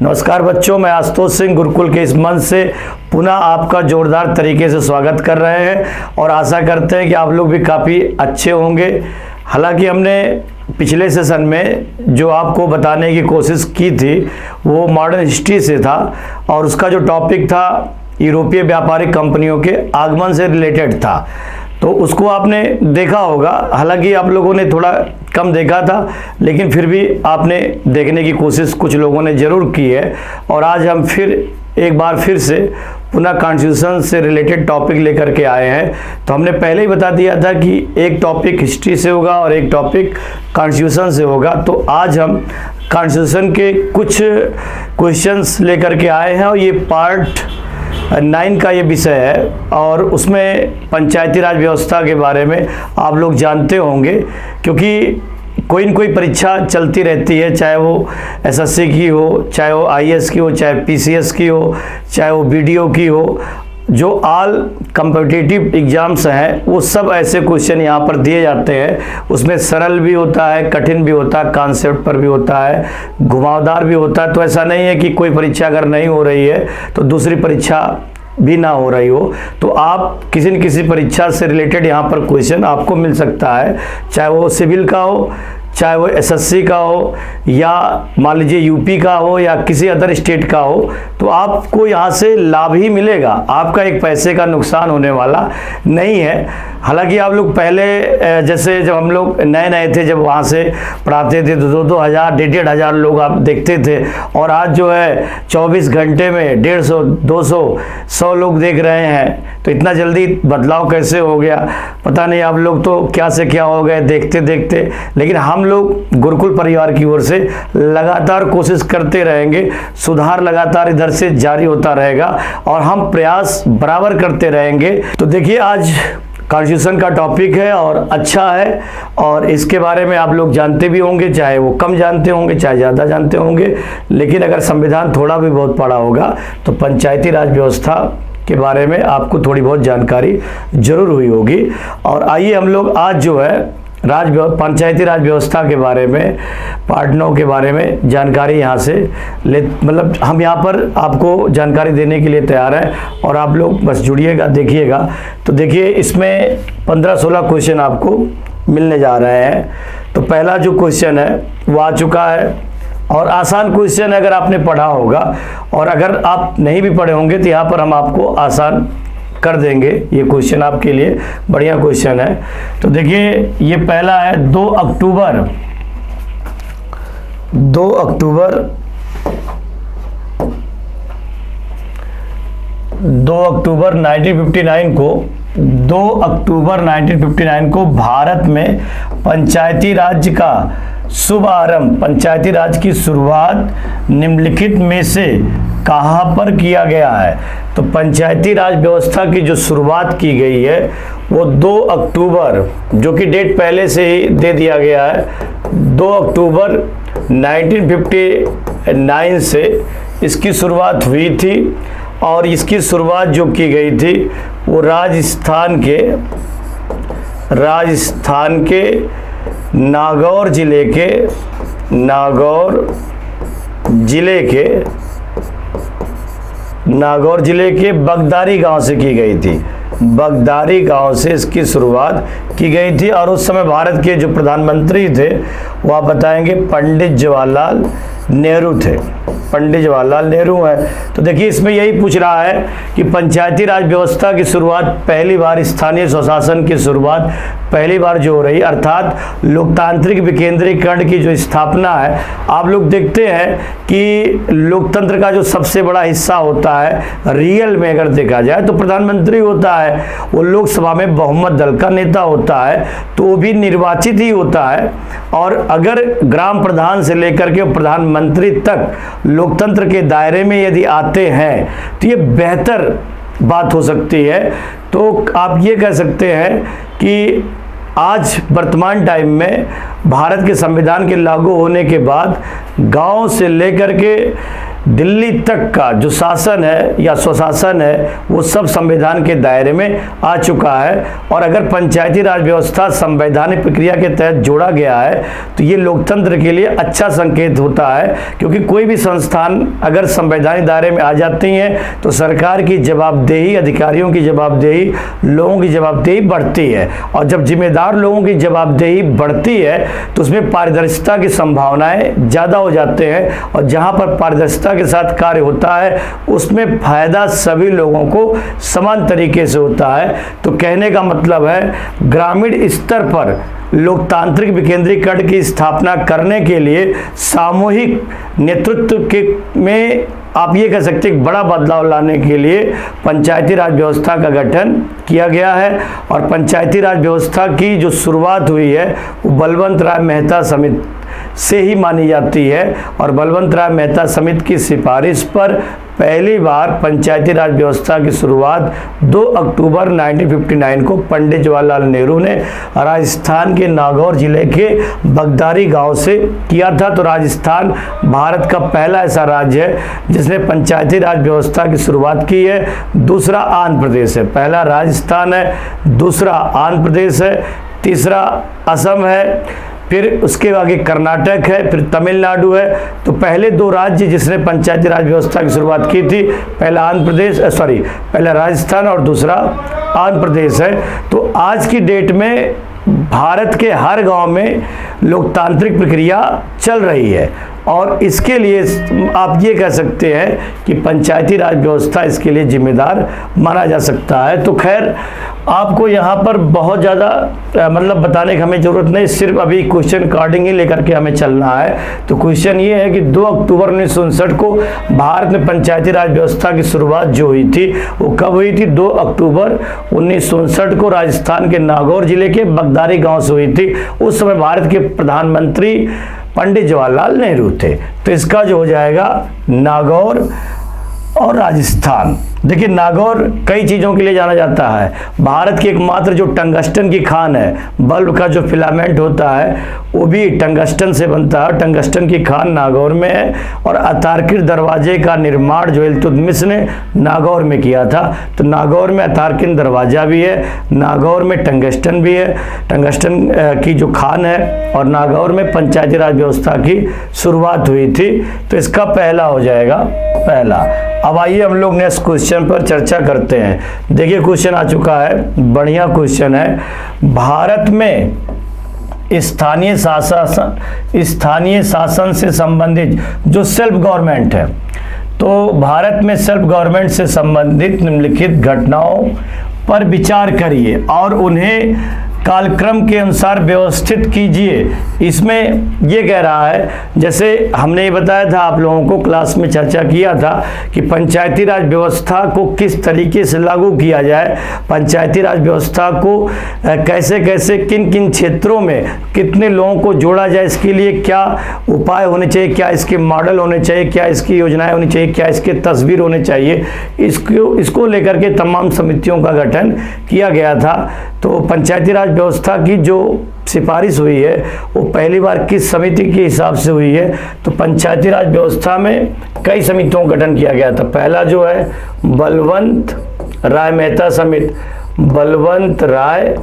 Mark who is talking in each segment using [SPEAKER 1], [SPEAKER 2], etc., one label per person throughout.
[SPEAKER 1] नमस्कार बच्चों, मैं आशुतोष सिंह गुरुकुल के इस मंच से पुनः आपका जोरदार तरीके से स्वागत कर रहे हैं और आशा करते हैं कि आप लोग भी काफ़ी अच्छे होंगे। हालांकि हमने पिछले सेशन में जो आपको बताने की कोशिश की थी वो मॉडर्न हिस्ट्री से था और उसका जो टॉपिक था यूरोपीय व्यापारिक कंपनियों के आगमन से रिलेटेड था, तो उसको आपने देखा होगा। हालांकि आप लोगों ने थोड़ा कम देखा था, लेकिन फिर भी आपने देखने की कोशिश कुछ लोगों ने ज़रूर की है। और आज हम फिर एक बार फिर से पुनः कॉन्स्टिट्यूशन से रिलेटेड टॉपिक लेकर के आए हैं। तो हमने पहले ही बता दिया था कि एक टॉपिक हिस्ट्री से होगा और एक टॉपिक कॉन्स्टिट्यूशन से होगा। तो आज हम कॉन्स्टिट्यूशन के कुछ क्वेश्चंस लेकर के आए हैं और ये पार्ट 9 का ये विषय है और उसमें पंचायती राज व्यवस्था के बारे में आप लोग जानते होंगे, क्योंकि कोई न कोई परीक्षा चलती रहती है, चाहे वो एसएससी की हो, चाहे वो आईएएस की हो, चाहे पीसीएस की हो, चाहे वो बीडीओ की हो। जो ऑल कम्पिटिटिव एग्ज़ाम्स हैं वो सब ऐसे क्वेश्चन यहाँ पर दिए जाते हैं। उसमें सरल भी होता है, कठिन भी होता है, कॉन्सेप्ट पर भी होता है, घुमावदार भी होता है। तो ऐसा नहीं है कि कोई परीक्षा अगर नहीं हो रही है तो दूसरी परीक्षा भी ना हो रही हो। तो आप किसी न किसी परीक्षा से रिलेटेड यहाँ पर क्वेश्चन आपको मिल सकता है, चाहे वो सिविल का हो, चाहे वो एसएससी का हो, या मान लीजिए यूपी का हो, या किसी अदर स्टेट का हो। तो आपको यहाँ से लाभ ही मिलेगा, आपका एक पैसे का नुकसान होने वाला नहीं है। हालांकि आप लोग पहले जैसे जब हम लोग नए नए थे, जब वहाँ से पढ़ाते थे तो 2-2 हज़ार 1,500 लोग आप देखते थे, और आज जो है 24 घंटे में 150, 200, 100 लोग देख रहे हैं। तो इतना जल्दी बदलाव कैसे हो गया पता नहीं। आप लोग तो क्या से क्या हो गए देखते देखते। लेकिन हम लोग गुरुकुल परिवार की ओर से लगातार कोशिश करते रहेंगे, सुधार लगातार इधर से जारी होता रहेगा और हम प्रयास बराबर करते रहेंगे। तो देखिए, आज कॉन्स्टिट्यूशन का टॉपिक है और अच्छा है, और इसके बारे में आप लोग जानते भी होंगे, चाहे वो कम जानते होंगे चाहे ज़्यादा जानते होंगे। लेकिन अगर संविधान थोड़ा भी बहुत पढ़ा होगा तो पंचायती राज व्यवस्था के बारे में आपको थोड़ी बहुत जानकारी जरूर हुई होगी। और आइए हम लोग आज जो है पंचायती राज व्यवस्था के बारे में पार्ट 9 के बारे में जानकारी यहाँ से मतलब हम यहाँ पर आपको जानकारी देने के लिए तैयार हैं और आप लोग बस जुड़िएगा, देखिएगा। तो देखिए, इसमें 15-16 क्वेश्चन आपको मिलने जा रहे हैं। तो पहला जो क्वेश्चन है वो आ चुका है और आसान क्वेश्चन है अगर आपने पढ़ा होगा, और अगर आप नहीं भी पढ़े होंगे तो यहाँ पर हम आपको आसान कर देंगे। ये क्वेश्चन आपके लिए बढ़िया क्वेश्चन है। तो देखिए, ये पहला है 2 अक्टूबर 1959 को भारत में पंचायती राज का शुभारंभ, पंचायती राज की शुरुआत निम्नलिखित में से कहाँ पर किया गया है? तो पंचायती राज व्यवस्था की जो शुरुआत की गई है वो 2 अक्टूबर, जो कि डेट पहले से ही दे दिया गया है, 2 अक्टूबर 1959 से इसकी शुरुआत हुई थी। और इसकी शुरुआत जो की गई थी वो राजस्थान के नागौर जिले के बगदारी गांव से की गई थी। बगदारी गांव से इसकी शुरुआत की गई थी। और उस समय भारत के जो प्रधानमंत्री थे वो आप बताएंगे पंडित जवाहरलाल नेहरू थे, पंडित जवाहरलाल नेहरू हैं। तो देखिए, इसमें यही पूछ रहा है कि पंचायती राज व्यवस्था की शुरुआत पहली बार, स्थानीय स्वशासन की शुरुआत पहली बार जो हो रही, अर्थात लोकतांत्रिक विकेंद्रीकरण की जो स्थापना है। आप लोग देखते हैं कि लोकतंत्र का जो सबसे बड़ा हिस्सा होता है रियल में अगर देखा जाए तो प्रधानमंत्री होता है। वो लोकसभा में बहुमत दल का नेता होता है, तो वो भी निर्वाचित ही होता है। और अगर ग्राम प्रधान से लेकर के प्रधानमंत्री तक लोकतंत्र के दायरे में यदि आते हैं तो ये बेहतर बात हो सकती है। तो आप ये कह सकते हैं कि आज वर्तमान टाइम में भारत के संविधान के लागू होने के बाद गांव से लेकर के दिल्ली तक का जो शासन है या स्वशासन है वो सब संविधान के दायरे में आ चुका है। और अगर पंचायती राज व्यवस्था संवैधानिक प्रक्रिया के तहत जोड़ा गया है तो ये लोकतंत्र के लिए अच्छा संकेत होता है, क्योंकि कोई भी संस्थान अगर संवैधानिक दायरे में आ जाती हैं तो सरकार की जवाबदेही, अधिकारियों की जवाबदेही, लोगों की जवाबदेही बढ़ती है। और जब जिम्मेदार लोगों की जवाबदेही बढ़ती है तो उसमें पारदर्शिता की संभावनाएं ज़्यादा हो जाते हैं, और जहां पर पारदर्शिता के साथ कार्य होता है उसमें फायदा सभी लोगों को समान तरीके से होता है। तो कहने का मतलब है ग्रामीण स्तर पर लोकतांत्रिक विकेंद्रीकरण की स्थापना करने के लिए सामूहिक नेतृत्व के में आप ये कह सकते हैं बड़ा बदलाव लाने के लिए पंचायती राज व्यवस्था का गठन किया गया है। और पंचायती राज व्यवस्था की जो शुरुआत हुई है वो बलवंत राय मेहता समिति से ही मानी जाती है, और बलवंत राय मेहता समिति की सिफारिश पर पहली बार पंचायती राज व्यवस्था की शुरुआत 2 अक्टूबर 1959 को पंडित जवाहरलाल नेहरू ने राजस्थान के नागौर जिले के बगदारी गांव से किया था। तो राजस्थान भारत का पहला ऐसा राज्य है जिसने पंचायती राज व्यवस्था की शुरुआत की है। दूसरा आंध्र प्रदेश है, पहला राजस्थान है, दूसरा आंध्र प्रदेश है, तीसरा असम है, फिर उसके आगे कर्नाटक है, फिर तमिलनाडु है। तो पहले 2 राज्य जिसने पंचायती राज व्यवस्था की शुरुआत की थी, पहला पहला राजस्थान और दूसरा आंध्र प्रदेश है। तो आज की डेट में भारत के हर गांव में लोकतांत्रिक प्रक्रिया चल रही है, और इसके लिए आप ये कह सकते हैं कि पंचायती राज व्यवस्था इसके लिए जिम्मेदार माना जा सकता है। तो खैर आपको यहाँ पर बहुत ज़्यादा मतलब बताने की हमें ज़रूरत नहीं, सिर्फ अभी क्वेश्चन कार्डिंग ही लेकर के हमें चलना है। तो क्वेश्चन ये है कि 2 अक्टूबर 1959 को भारत में पंचायती राज व्यवस्था की शुरुआत जो हुई थी वो कब हुई थी? 2 अक्टूबर 1959 को राजस्थान के नागौर जिले के बगदारी गाँव से हुई थी। उस समय भारत के प्रधानमंत्री पंडित जवाहरलाल नेहरू थे। तो इसका जो हो जाएगा नागौर और राजस्थान। देखिए नागौर कई चीज़ों के लिए जाना जाता है। भारत की एकमात्र जो टंगस्टन की खान है, बल्ब का जो फिलामेंट होता है वो भी टंगस्टन से बनता है। टंगस्टन की खान नागौर में है। और अतार्किक दरवाजे का निर्माण जो इल्तुतमिश ने नागौर में किया था। तो नागौर में अतार्किक दरवाजा भी है, नागौर में टंगस्टन भी है, टंगस्टन की जो खान है, और नागौर में पंचायती राज व्यवस्था की शुरुआत हुई थी। तो इसका पहला हो जाएगा पहला। अब आइए हम लोग नेक्स्ट क्वेश्चन पर चर्चा करते हैं। देखिए क्वेश्चन आ चुका है, बढ़िया क्वेश्चन है। भारत में स्थानीय शासन से संबंधित जो सेल्फ गवर्नमेंट है, तो भारत में सेल्फ गवर्नमेंट से संबंधित निम्नलिखित घटनाओं पर विचार करिए और उन्हें कालक्रम के अनुसार व्यवस्थित कीजिए। इसमें ये कह रहा है, जैसे हमने ये बताया था, आप लोगों को क्लास में चर्चा किया था कि पंचायती राज व्यवस्था को किस तरीके से लागू किया जाए, पंचायती राज व्यवस्था को कैसे कैसे किन किन क्षेत्रों में कितने लोगों को जोड़ा जाए, इसके लिए क्या उपाय होने चाहिए, क्या इसके मॉडल होने चाहिए, क्या इसकी योजनाएं होनी चाहिए, क्या इसके तस्वीर होने चाहिए, इसको लेकर के तमाम समितियों का गठन किया गया था। तो पंचायती राज व्यवस्था की जो सिफारिश हुई है वो पहली बार किस समिति के हिसाब से हुई है? तो पंचायती राज व्यवस्था में कई समितियों का गठन किया गया था। पहला जो है बलवंत राय मेहता समिति, बलवंत राय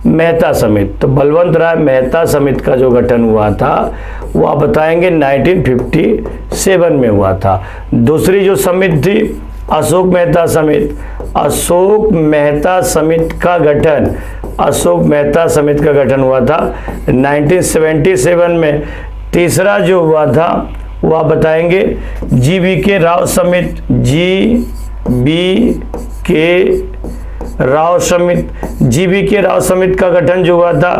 [SPEAKER 1] मेहता समिति। तो बलवंत राय मेहता समिति का जो गठन हुआ था वो आप बताएंगे 1957 में हुआ था। दूसरी जो समिति थी अशोक मेहता समिति, अशोक मेहता समिति का गठन, अशोक मेहता समिति का गठन हुआ था 1977 में। तीसरा जो हुआ था वो आप बताएंगे GBK राव समिति, GBK राव समिति का गठन जो हुआ था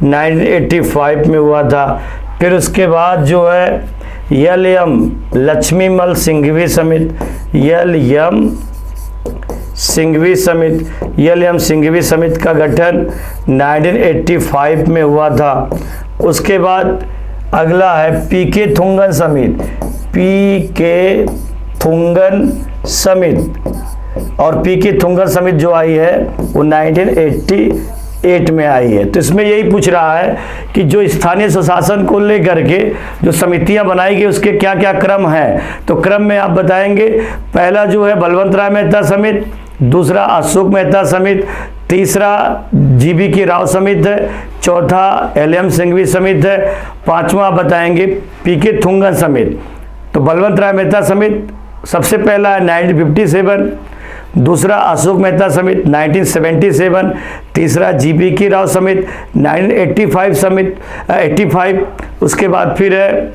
[SPEAKER 1] 1985 में हुआ था। फिर उसके बाद जो है LM लक्ष्मीमल सिंघवी समिति, LM सिंघवी समिति का गठन 1985 में हुआ था। उसके बाद अगला है PK थुंगन समिति, PK थुंगन समिति, और PK थुंगन समिति जो आई है वो 1988 8 में आई है। तो इसमें यही पूछ रहा है कि जो स्थानीय स्वशासन को लेकर के जो समितियां बनाई गई उसके क्या क्या क्रम है। तो क्रम में आप बताएंगे, पहला जो है बलवंत राय मेहता समिति, दूसरा अशोक मेहता समिति, तीसरा जीबी की राव समिति है, चौथा LM सिंघवी समिति है, पांचवा बताएंगे PK थुंगन समिति। तो बलवंत राय मेहता समिति सबसे पहला है 1957, दूसरा अशोक मेहता समिति 1977, तीसरा जीबी की राव समिति 1985 85, उसके बाद फिर है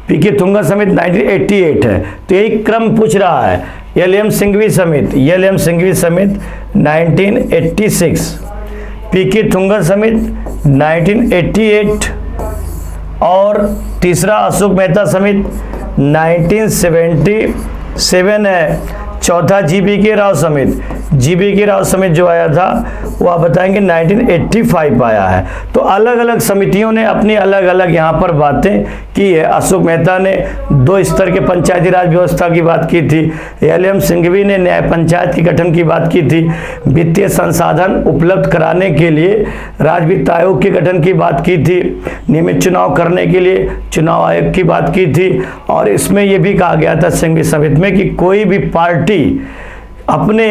[SPEAKER 1] PK थुंगन समिति 1988 है। तो यही क्रम पूछ रहा है। LM सिंघवी समिति 1986, PK थुंगन समिति 1988 और तीसरा अशोक मेहता समिति 1977 है। चौथा जीबी के राव समिति जो आया था वो आप बताएंगे 1985 आया है। तो अलग अलग समितियों ने अपनी अलग अलग यहाँ पर बातें की है। अशोक मेहता ने 2 स्तर के पंचायती राज व्यवस्था की बात की थी, LM सिंघवी ने न्याय पंचायत के गठन की बात की थी, वित्तीय संसाधन उपलब्ध कराने के लिए राज्य वित्त आयोग के गठन की बात की थी, नियमित चुनाव करने के लिए चुनाव आयोग की बात की थी। और इसमें यह भी कहा गया था सिंघवी समिति में कि कोई भी पार्टी अपने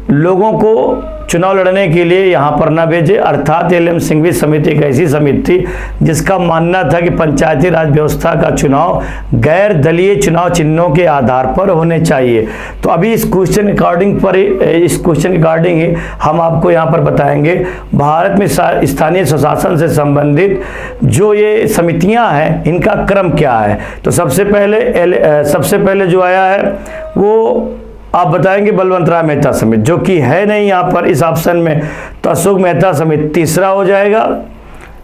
[SPEAKER 1] लोगों को चुनाव लड़ने के लिए यहाँ पर न भेजे। अर्थात LM सिंघवी समिति एक ऐसी समिति थी जिसका मानना था कि पंचायती राज व्यवस्था का चुनाव गैर दलीय चुनाव चिन्हों के आधार पर होने चाहिए। तो अभी इस क्वेश्चन रिगार्डिंग ही हम आपको यहाँ पर बताएंगे भारत में स्थानीय स्वशासन से संबंधित जो ये समितियाँ हैं इनका क्रम क्या है। तो सबसे पहले जो आया है वो आप बताएंगे बलवंत राय मेहता समिति, जो कि है नहीं यहाँ पर इस ऑप्शन में। तो अशोक मेहता समिति तीसरा हो जाएगा,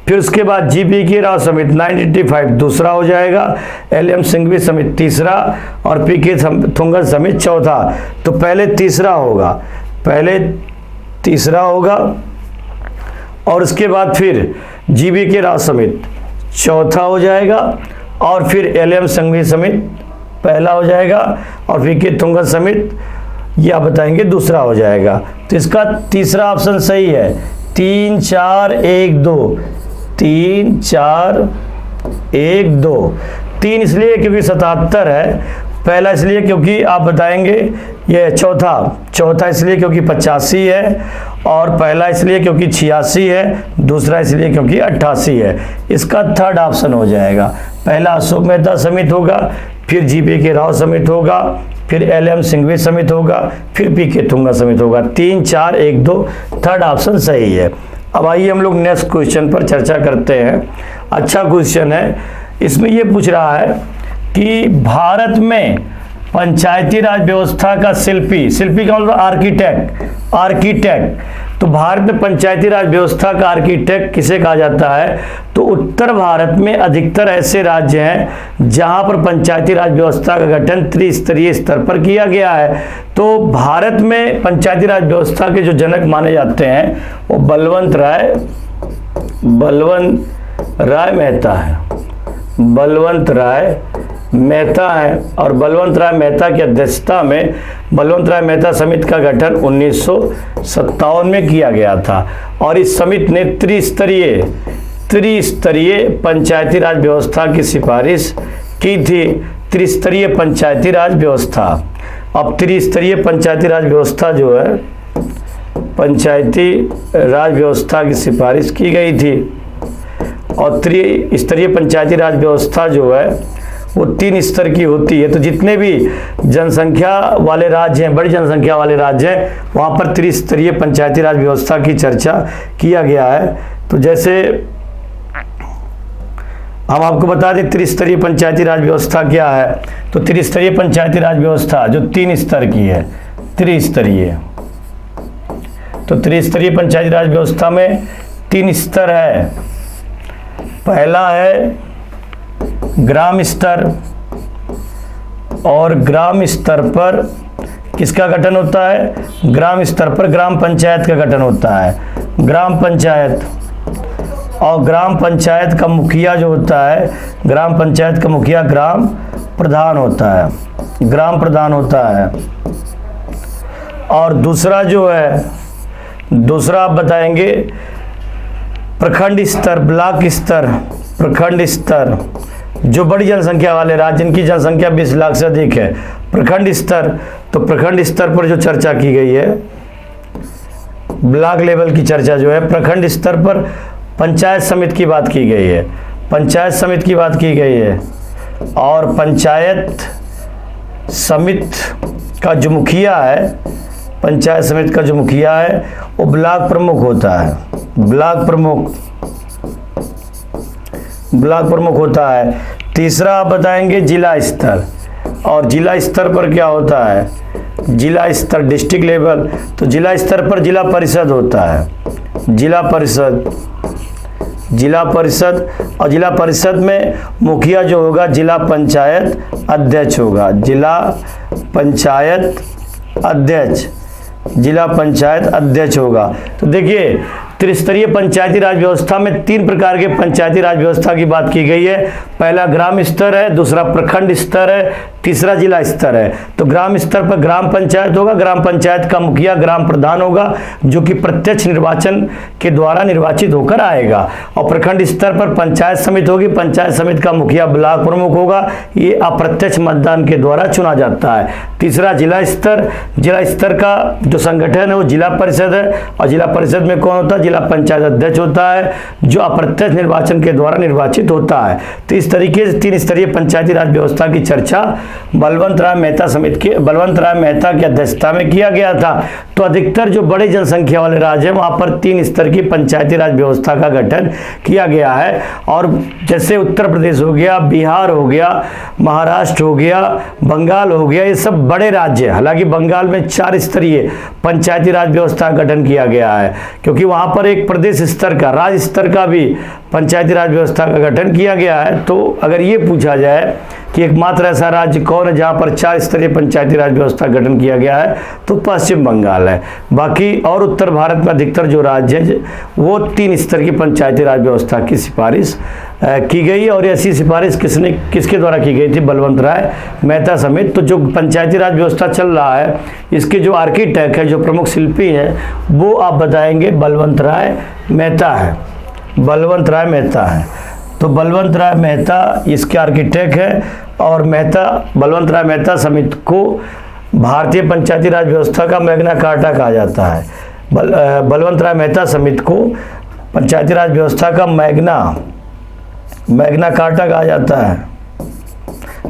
[SPEAKER 1] फिर उसके बाद जीबी की राव समिति 1985 दूसरा हो जाएगा, LM सिंघवी समिति तीसरा और PK थुंगन समिति चौथा। तो पहले तीसरा होगा और उसके बाद फिर जीबी की राव समिति चौथा हो जाएगा और फिर LM सिंघवी समिति पहला हो जाएगा और PK थुंगन समिति या बताएंगे दूसरा हो जाएगा। तो इसका तीसरा ऑप्शन सही है, 3 4 1 2, 3 4 1 2। 3 इसलिए क्योंकि 77 है, पहला इसलिए क्योंकि आप बताएंगे ये चौथा इसलिए क्योंकि 85 है और पहला इसलिए क्योंकि 86 है, दूसरा इसलिए क्योंकि 88 है। इसका थर्ड ऑप्शन हो जाएगा। पहला अशोक मेहता समिति होगा, फिर जीबी के राव समिति होगा, फिर LM सिंघवी समिति होगा, फिर PK थुंगन समिति होगा। 3 4 1 2 थर्ड ऑप्शन सही है। अब आइए हम लोग नेक्स्ट क्वेश्चन पर चर्चा करते हैं। अच्छा क्वेश्चन है। इसमें ये पूछ रहा है कि भारत में पंचायती राज व्यवस्था का शिल्पी का मतलब आर्किटेक्ट। तो भारत में पंचायती राज व्यवस्था का आर्किटेक्ट किसे कहा जाता है। तो उत्तर भारत में अधिकतर ऐसे राज्य हैं जहां पर पंचायती राज व्यवस्था का गठन त्रिस्तरीय स्तर पर किया गया है। तो भारत में पंचायती राज व्यवस्था के जो जनक माने जाते हैं वो बलवंत राय मेहता है और बलवंत राय मेहता की अध्यक्षता में बलवंत राय मेहता समिति का गठन 1957 में किया गया था और इस समिति ने त्रिस्तरीय पंचायती राज व्यवस्था की सिफारिश की थी। त्रिस्तरीय पंचायती राज व्यवस्था, अब त्रिस्तरीय पंचायती राज व्यवस्था जो है पंचायती राज व्यवस्था की सिफारिश की गई थी और त्रिस्तरीय पंचायती राज व्यवस्था जो है वो 3 स्तर की होती है। तो जितने भी जनसंख्या वाले राज्य हैं, बड़ी जनसंख्या वाले राज्य हैं, वहाँ पर त्रिस्तरीय पंचायती राज व्यवस्था की चर्चा किया गया है। तो जैसे हम आपको बता दें त्रिस्तरीय पंचायती राज व्यवस्था क्या है। तो त्रिस्तरीय पंचायती राज व्यवस्था जो 3 स्तर की है, तो त्रिस्तरीय पंचायती राज व्यवस्था में 3 स्तर है। पहला है ग्राम स्तर और ग्राम स्तर पर किसका गठन होता है। ग्राम स्तर पर ग्राम पंचायत का गठन होता है। ग्राम पंचायत और ग्राम पंचायत का मुखिया जो होता है, ग्राम पंचायत का मुखिया ग्राम प्रधान होता है। और दूसरा जो है दूसरा आप बताएंगे प्रखंड स्तर, ब्लॉक स्तर, प्रखंड स्तर, जो बड़ी जनसंख्या वाले राज्य जिनकी जनसंख्या 20 लाख से अधिक है, प्रखंड स्तर। तो प्रखंड स्तर पर जो चर्चा की गई है, ब्लॉक लेवल की चर्चा जो है, प्रखंड स्तर पर पंचायत समिति की बात की गई है, पंचायत समिति की बात की गई है। और पंचायत समिति का जो मुखिया है, पंचायत समिति का जो मुखिया है वो ब्लॉक प्रमुख होता है, ब्लॉक प्रमुख, ब्लॉक प्रमुख होता है। तीसरा आप बताएंगे जिला स्तर, और जिला स्तर पर क्या होता है, जिला स्तर, डिस्ट्रिक्ट लेवल, तो जिला स्तर पर जिला परिषद होता है, जिला परिषद, जिला परिषद। और जिला परिषद में मुखिया जो होगा जिला पंचायत अध्यक्ष होगा, जिला पंचायत अध्यक्ष, जिला पंचायत अध्यक्ष होगा। तो देखिए त्रिस्तरीय पंचायती राज व्यवस्था में 3 प्रकार के पंचायती राज व्यवस्था की बात की गई है। पहला ग्राम स्तर है, दूसरा प्रखंड स्तर है, तीसरा जिला स्तर है। तो ग्राम स्तर पर ग्राम पंचायत होगा, ग्राम पंचायत का मुखिया ग्राम प्रधान होगा जो कि प्रत्यक्ष निर्वाचन के द्वारा निर्वाचित होकर आएगा। और प्रखंड स्तर पर पंचायत समिति होगी, पंचायत समिति का मुखिया ब्लॉक प्रमुख होगा, ये अप्रत्यक्ष मतदान के द्वारा चुना जाता है। तीसरा जिला स्तर, जिला स्तर का जो संगठन है वो जिला परिषद है, और जिला परिषद में कौन होता है, जिला पंचायत अध्यक्ष होता है जो अप्रत्यक्ष निर्वाचन के द्वारा निर्वाचित होता है। तो इस तरीके से 3 स्तरीय पंचायती राज व्यवस्था की चर्चा बलवंत राय मेहता समिति के, बलवंत राय मेहता की अध्यक्षता में किया गया था। तो अधिकतर जो बड़ी जनसंख्या वाले राज्य हैं वहां पर 3 स्तर की पंचायती राज व्यवस्था का गठन किया गया है। और जैसे उत्तर प्रदेश हो गया, बिहार हो गया, महाराष्ट्र हो गया, बंगाल हो गया, ये सब बड़े राज्य हैं। हालांकि बंगाल में 4 स्तरीय पंचायती राज व्यवस्था का गठन किया गया है, क्योंकि वहां पर एक प्रदेश स्तर का, राज्य स्तर का भी पंचायती राज व्यवस्था का गठन किया गया है। तो अगर ये पूछा जाए कि एकमात्र ऐसा राज्य कौन है जहां पर 4 स्तरीय पंचायती राज व्यवस्था का गठन किया गया है, तो पश्चिम बंगाल है। बाकी और उत्तर भारत में अधिकतर जो राज्य हैं वो 3 स्तर की पंचायती राज व्यवस्था की सिफारिश की गई। और ऐसी सिफारिश किसके द्वारा की गई थी, बलवंत राय मेहता समिति। तो जो पंचायती राज व्यवस्था चल रहा है इसके जो आर्किटेक्ट है, जो प्रमुख शिल्पी हैं, वो आप बताएंगे बलवंत राय मेहता है, बलवंत राय मेहता है। तो बलवंत राय मेहता इसके आर्किटेक्ट है। और मेहता, बलवंत राय मेहता समिति को भारतीय पंचायती राज व्यवस्था का मैग्ना कार्टा कहा जाता है। बलवंत राय मेहता समिति को पंचायती राज व्यवस्था का मैग्ना कार्टा कहा जाता है,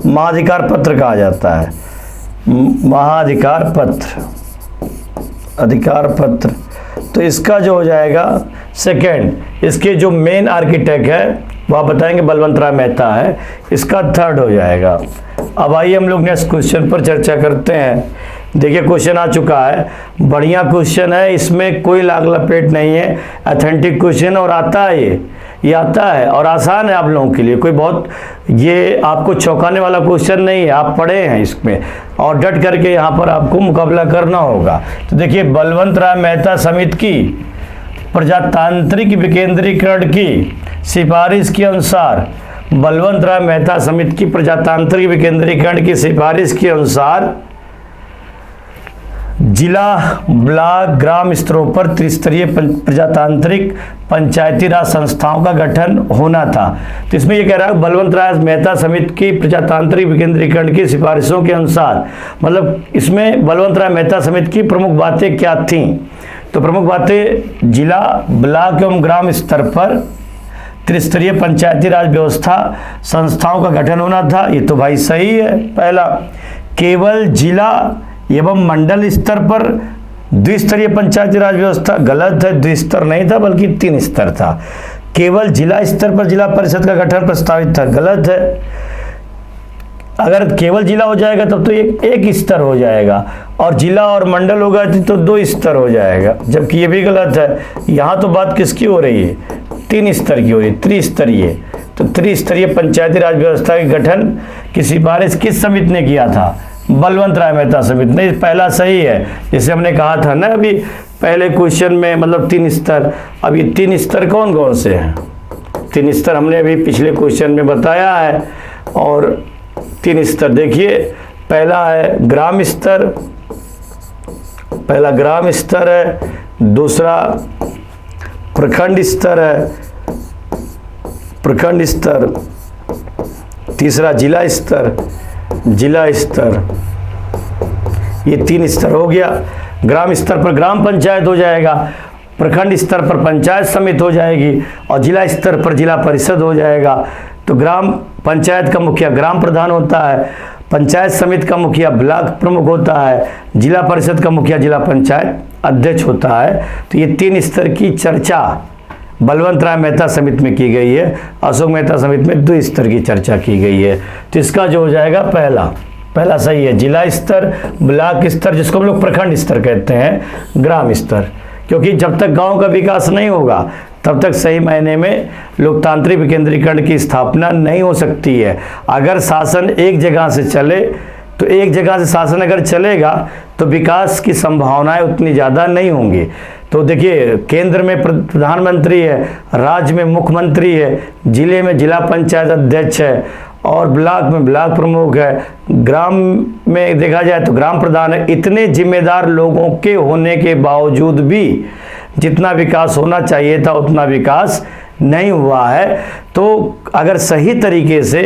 [SPEAKER 1] महाधिकार पत्र कहा जाता है, महाधिकार पत्र, अधिकार पत्र। तो इसका जो हो जाएगा सेकेंड, इसके जो मेन आर्किटेक्ट है वह बताएंगे बलवंत राय मेहता है, इसका थर्ड हो जाएगा। अब आइए हम लोग नेक्स्ट क्वेश्चन पर चर्चा करते हैं। देखिए क्वेश्चन आ चुका है, बढ़िया क्वेश्चन है, इसमें कोई लाग लपेट नहीं है, ऑथेंटिक क्वेश्चन और आता है, ये आता है और आसान है आप लोगों के लिए। कोई बहुत ये आपको चौंकाने वाला क्वेश्चन नहीं है, आप पढ़े हैं इसमें और डट करके यहाँ पर आपको मुकाबला करना होगा। तो देखिए बलवंत राय मेहता समिति की प्रजातांत्रिक विकेंद्रीकरण की सिफारिश के अनुसार, बलवंत राय मेहता समिति की प्रजातांत्रिक विकेंद्रीकरण की सिफारिश के अनुसार जिला, ब्लॉक, ग्राम स्तरों पर त्रिस्तरीय प्रजातांत्रिक पंचायती राज संस्थाओं का गठन होना था। तो इसमें यह कह रहा है बलवंत राय मेहता समिति की प्रजातांत्रिक विकेंद्रीकरण की सिफारिशों के अनुसार, मतलब इसमें बलवंत राय मेहता समिति की प्रमुख बातें क्या थीं। तो प्रमुख बातें जिला, ब्लॉक एवं ग्राम स्तर पर त्रिस्तरीय पंचायती राज व्यवस्था संस्थाओं का गठन होना था। ये तो भाई सही है। पहला, केवल जिला एवं मंडल स्तर पर द्विस्तरीय पंचायती राज व्यवस्था, गलत है, द्विस्तर नहीं था बल्कि 3 स्तर था। केवल जिला स्तर पर जिला परिषद का गठन प्रस्तावित था, गलत है। अगर केवल जिला हो जाएगा तब तो एक स्तर हो जाएगा, और जिला और मंडल होगा तो 2 स्तर हो जाएगा, जबकि ये भी गलत है। यहाँ तो बात किसकी हो रही है, 3 स्तर की हो रही है, त्रिस्तरीय। तो त्रिस्तरीय पंचायती राज व्यवस्था के गठन की सिफारिश किस समिति ने किया था, बलवंत राय मेहता समिति ने। पहला सही है, जैसे हमने कहा था ना अभी पहले क्वेश्चन में, मतलब 3 स्तर। अब ये 3 स्तर कौन कौन से हैं, 3 स्तर हमने अभी पिछले क्वेश्चन में बताया है। और 3 स्तर देखिए, पहला है ग्राम स्तर, पहला ग्राम स्तर है, दूसरा प्रखंड स्तर है, प्रखंड स्तर। तीसरा जिला स्तर, जिला स्तर। ये 3 स्तर हो गया। ग्राम स्तर पर ग्राम पंचायत हो जाएगा, प्रखंड स्तर पर पंचायत समिति हो जाएगी और जिला स्तर पर जिला परिषद हो जाएगा। तो ग्राम पंचायत का मुखिया ग्राम प्रधान होता है, पंचायत समिति का मुखिया ब्लॉक प्रमुख होता है, जिला परिषद का मुखिया जिला पंचायत अध्यक्ष होता है। तो ये 3 स्तर की चर्चा बलवंत राय मेहता समिति में की गई है, अशोक मेहता समिति में 2 स्तर की चर्चा की गई है। तो इसका जो हो जाएगा पहला सही है, जिला स्तर, ब्लॉक स्तर, जिसको हम लोग प्रखंड स्तर कहते हैं, ग्राम स्तर। क्योंकि जब तक गांव का विकास नहीं होगा तब तक सही मायने में लोकतांत्रिक विकेंद्रीकरण की स्थापना नहीं हो सकती है। अगर शासन एक जगह से चले तो एक जगह से शासन अगर चलेगा तो विकास की संभावनाएं उतनी ज़्यादा नहीं होंगी। तो देखिए, केंद्र में प्रधानमंत्री है, राज्य में मुख्यमंत्री है, जिले में जिला पंचायत अध्यक्ष है और ब्लॉक में ब्लॉक प्रमुख है, ग्राम में देखा जाए तो ग्राम प्रधान है। इतने जिम्मेदार लोगों के होने के बावजूद भी जितना विकास होना चाहिए था उतना विकास नहीं हुआ है। तो अगर सही तरीके से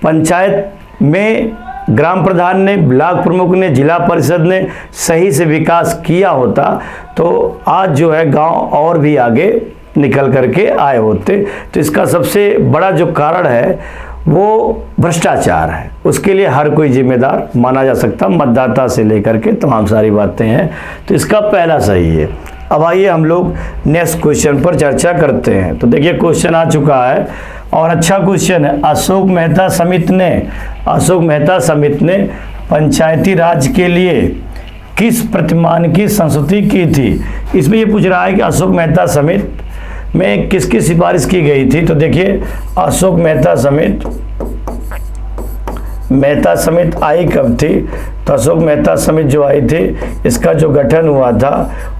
[SPEAKER 1] पंचायत में ग्राम प्रधान ने, ब्लॉक प्रमुख ने, जिला परिषद ने सही से विकास किया होता तो आज जो है गांव और भी आगे निकल करके आए होते। तो इसका सबसे बड़ा जो कारण है वो भ्रष्टाचार है। उसके लिए हर कोई जिम्मेदार माना जा सकता, मतदाता से लेकर के तमाम सारी बातें हैं। तो इसका पहला सही है। अब आइए हम लोग नेक्स्ट क्वेश्चन पर चर्चा करते हैं। तो देखिए, क्वेश्चन आ चुका है और अच्छा क्वेश्चन है। अशोक मेहता समिति ने पंचायती राज के लिए किस प्रतिमान की संस्तुति की थी? इसमें ये पूछ रहा है कि अशोक मेहता समिति में किसकी सिफारिश की गई थी। तो देखिए, अशोक मेहता समिति आई कब थी? तो अशोक मेहता समिति जो आई थी, इसका जो गठन हुआ था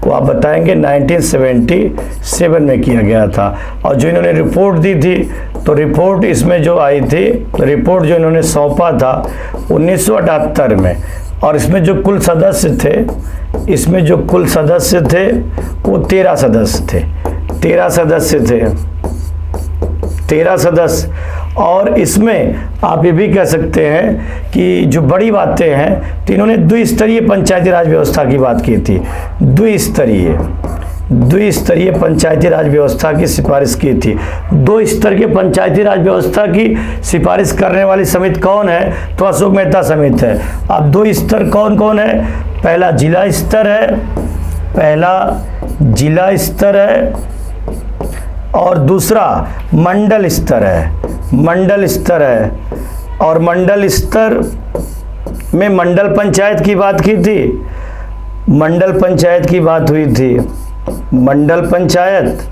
[SPEAKER 1] वो आप बताएंगे 1977 में किया गया था। और जो इन्होंने रिपोर्ट दी थी, तो रिपोर्ट इसमें जो आई थी, तो रिपोर्ट जो इन्होंने सौंपा था 1978 में। और इसमें जो कुल सदस्य थे वो 13 सदस्य थे। 13 सदस्य। और इसमें आप ये भी कह सकते हैं कि जो बड़ी बातें हैं, तो इन्होंने द्विस्तरीय पंचायती राज व्यवस्था की बात की थी। द्विस्तरीय पंचायती राज व्यवस्था की सिफारिश की थी। 2 स्तर के पंचायती राज व्यवस्था की सिफारिश करने वाली समिति कौन है? तो अशोक मेहता समिति है। अब 2 स्तर कौन कौन है? पहला जिला स्तर है और दूसरा मंडल स्तर है। और मंडल स्तर में मंडल पंचायत की बात की थी, मंडल पंचायत की बात हुई थी, मंडल पंचायत।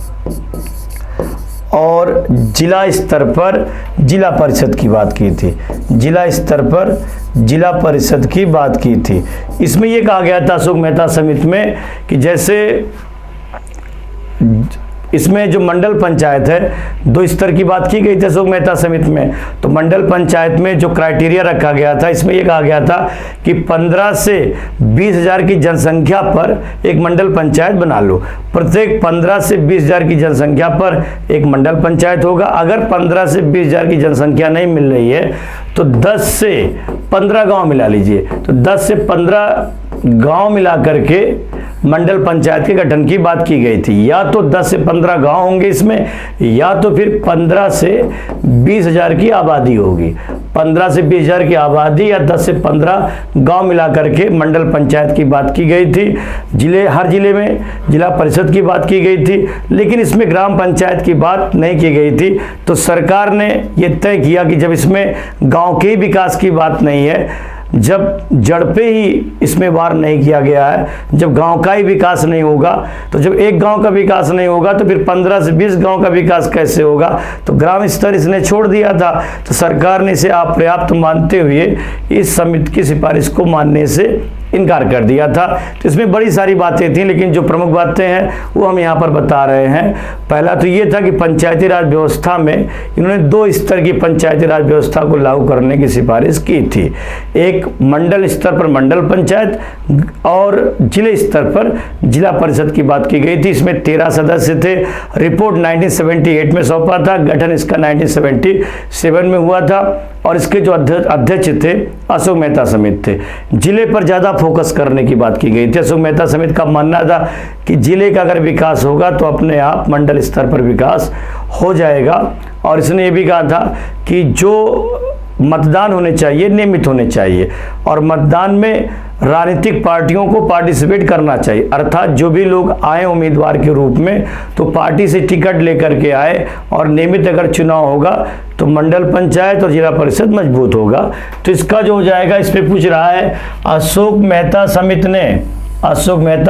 [SPEAKER 1] और जिला स्तर पर जिला परिषद की बात की थी, जिला स्तर पर जिला परिषद की बात की थी। इसमें यह कहा गया था अशोक मेहता समिति में कि जैसे इसमें जो मंडल पंचायत है, 2 स्तर की बात की गई थी अशोक मेहता समिति में। तो मंडल पंचायत में जो क्राइटेरिया रखा गया था, इसमें यह कहा गया था कि 15 से 20 हज़ार की जनसंख्या पर एक मंडल पंचायत बना लो। प्रत्येक 15 से 20 हज़ार की जनसंख्या पर एक मंडल पंचायत होगा। अगर 15 से 20 हज़ार की जनसंख्या नहीं मिल रही है तो 10 से 15 गाँव मिला लीजिए। तो 10 से 15 गांव मिला करके मंडल पंचायत के गठन की बात की गई थी। या तो 10 से 15 गांव होंगे इसमें, या तो फिर 15 से 20 हज़ार की आबादी होगी। 15 से 20 हज़ार की आबादी या 10 से 15 गांव मिला करके मंडल पंचायत की बात की गई थी। हर जिले में जिला परिषद की बात की गई थी, लेकिन इसमें ग्राम पंचायत की बात नहीं की गई थी। तो सरकार ने यह तय किया कि जब इसमें गाँव के विकास की बात नहीं है, जब जड़ पे ही इसमें वार नहीं किया गया है, जब गांव का ही विकास नहीं होगा, तो जब एक गांव का विकास नहीं होगा तो फिर 15 से 20 गांव का विकास कैसे होगा? तो ग्राम स्तर इसने छोड़ दिया था। तो सरकार ने इसे अपर्याप्त मानते हुए इस समिति की सिफारिश को मानने से इनकार कर दिया था। तो इसमें बड़ी सारी बातें थी, लेकिन जो प्रमुख बातें हैं वो हम यहाँ पर बता रहे हैं। पहला तो ये था कि पंचायती राज व्यवस्था में इन्होंने 2 स्तर की पंचायती राज व्यवस्था को लागू करने की सिफारिश की थी। एक मंडल स्तर पर मंडल पंचायत और जिले स्तर पर जिला परिषद की बात की गई थी। इसमें 13 सदस्य थे। रिपोर्ट 1978 में सौंपा था, गठन इसका 1977 में हुआ था और इसके जो अध्यक्ष थे अशोक मेहता समिति थे। जिले पर ज़्यादा फोकस करने की बात की गई थी। अशोक मेहता समिति का मानना था कि जिले का अगर विकास होगा तो अपने आप मंडल स्तर पर विकास हो जाएगा। और इसने ये भी कहा था कि जो मतदान होने चाहिए नियमित होने चाहिए और मतदान में राजनीतिक पार्टियों को पार्टिसिपेट करना चाहिए, अर्थात जो भी लोग आए उम्मीदवार के रूप में तो पार्टी से टिकट लेकर के आए और नियमित अगर चुनाव होगा तो मंडल पंचायत और जिला परिषद मजबूत होगा। तो इसका जो हो जाएगा, इस पे पूछ रहा है अशोक मेहता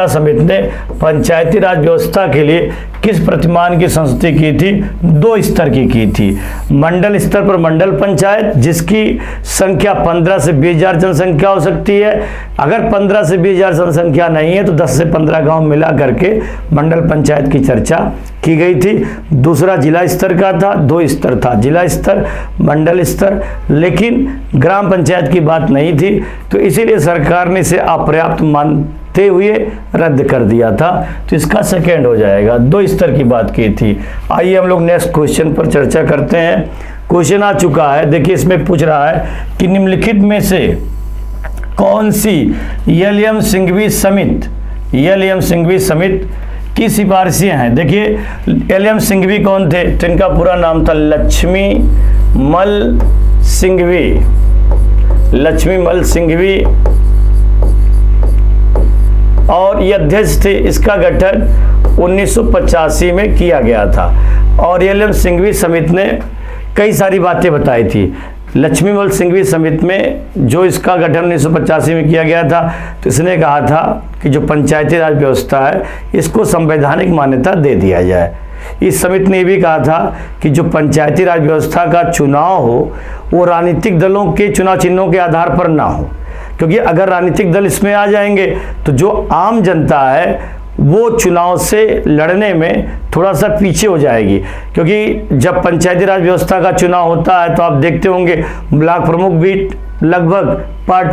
[SPEAKER 1] समिति ने पंचायती राज व्यवस्था के लिए किस प्रतिमान की संस्तुति की थी? 2 स्तर की थी। मंडल स्तर पर मंडल पंचायत जिसकी संख्या 15 से 20,000 जनसंख्या हो सकती है। अगर 15 से 20,000 जनसंख्या नहीं है तो 10 से 15 गांव मिला करके मंडल पंचायत की चर्चा की गई थी। दूसरा जिला स्तर का था, 2 स्तर था, जिला स्तर मंडल स्तर, लेकिन ग्राम पंचायत की बात नहीं थी। तो इसीलिए सरकार ने इसे अपर्याप्त मानते हुए रद्द कर दिया था। तो इसका सेकेंड हो जाएगा। 2 स्तर की बात की थी। आइए हम लोग नेक्स्ट क्वेश्चन पर चर्चा करते हैं। क्वेश्चन आ चुका है, देखिए इसमें पूछ रहा है कि निम्नलिखित में से कौन सी एल.एम. सिंघवी समिति की सिफारिशें हैं। देखिए एल.एम. सिंघवी कौन थे? तो इनका पूरा नाम था लक्ष्मीमल सिंघवी और ये अध्यक्ष थे। इसका गठन 1985 में किया गया था और एल.एम. सिंघवी समिति ने कई सारी बातें बताई थी। लक्ष्मीमल सिंघवी समिति में जो इसका गठन 1985 में किया गया था तो इसने कहा था कि जो पंचायती राज व्यवस्था है इसको संवैधानिक मान्यता दे दिया जाए। इस समिति ने भी कहा था कि जो पंचायती राज व्यवस्था का चुनाव हो वो राजनीतिक दलों के चुनाव चिन्हों के आधार पर ना हो, क्योंकि अगर राजनीतिक दल इसमें आ जाएंगे तो जो आम जनता है वो चुनाव से लड़ने में थोड़ा सा पीछे हो जाएगी। क्योंकि जब पंचायती राज व्यवस्था का चुनाव होता है तो आप देखते होंगे ब्लॉक प्रमुख भी लगभग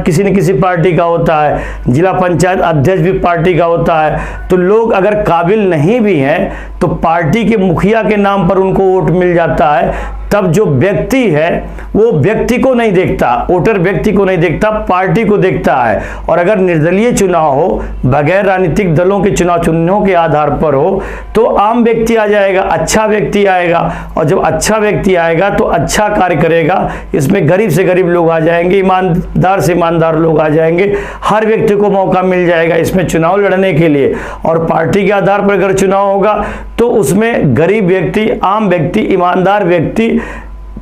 [SPEAKER 1] किसी न किसी पार्टी का होता है, जिला पंचायत अध्यक्ष भी पार्टी का होता है। तो लोग अगर काबिल नहीं भी हैं तो पार्टी के मुखिया के नाम पर उनको वोट मिल जाता है। तब जो व्यक्ति है वो व्यक्ति को नहीं देखता, वोटर व्यक्ति को नहीं देखता, पार्टी को देखता है। और अगर निर्दलीय चुनाव हो, बगैर राजनीतिक दलों के चुनाव चिन्हों के आधार पर हो तो आम व्यक्ति आ जाएगा, अच्छा व्यक्ति आएगा। और जब अच्छा व्यक्ति आएगा तो अच्छा कार्य करेगा। इसमें गरीब से गरीब लोग आ जाएंगे, ईमानदार से ईमानदार लोग आ जाएंगे, हर व्यक्ति को मौका मिल जाएगा इसमें चुनाव लड़ने के लिए। और पार्टी के आधार पर अगर चुनाव होगा तो उसमें गरीब व्यक्ति, आम व्यक्ति, ईमानदार व्यक्ति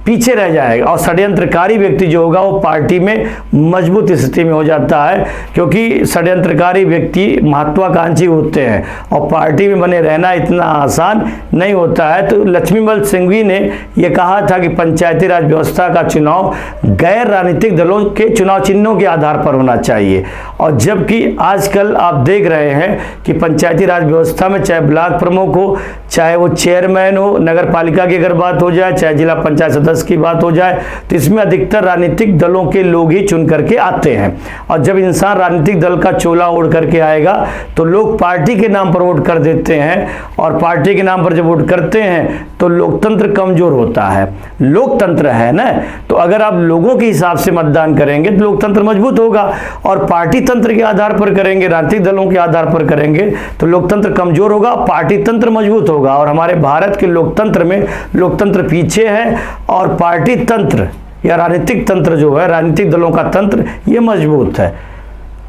[SPEAKER 1] पीछे रह जाएगा और षड्यंत्रकारी व्यक्ति जो होगा वो पार्टी में मजबूत स्थिति में हो जाता है, क्योंकि षड्यंत्रकारी व्यक्ति महत्वाकांक्षी होते हैं और पार्टी में बने रहना इतना आसान नहीं होता है। तो लक्ष्मीमल सिंघवी ने यह कहा था कि पंचायती राज व्यवस्था का चुनाव गैर राजनीतिक दलों के चुनाव चिन्हों के आधार पर होना चाहिए। और जबकि आजकल आप देख रहे हैं कि पंचायती राज व्यवस्था में चाहे ब्लॉक प्रमुख हो, चाहे वो चेयरमैन हो, नगर पालिका की अगर बात हो जाए, चाहे जिला पंचायत सदस्य की बात हो जाए, तो इसमें अधिकतर राजनीतिक दलों के लोग ही चुन करके आते हैं। और जब इंसान राजनीतिक दल का चोला ओढ़ करके आएगा तो लोग पार्टी के नाम पर वोट कर देते हैं और पार्टी के नाम पर जब वोट करते हैं तो लोकतंत्र कमजोर होता है। लोकतंत्र है ना, तो अगर आप लोगों के हिसाब से मतदान करेंगे तो लोकतंत्र मजबूत होगा। और पार्टी तंत्र के आधार पर करेंगे, राजनीतिक दलों के आधार पर करेंगे तो लोकतंत्र कमजोर होगा, पार्टी तंत्र मजबूत होगा। और हमारे भारत के लोकतंत्र में लोकतंत्र पीछे है और पार्टी तंत्र या राजनीतिक तंत्र जो है, राजनीतिक दलों का तंत्र, ये मजबूत है।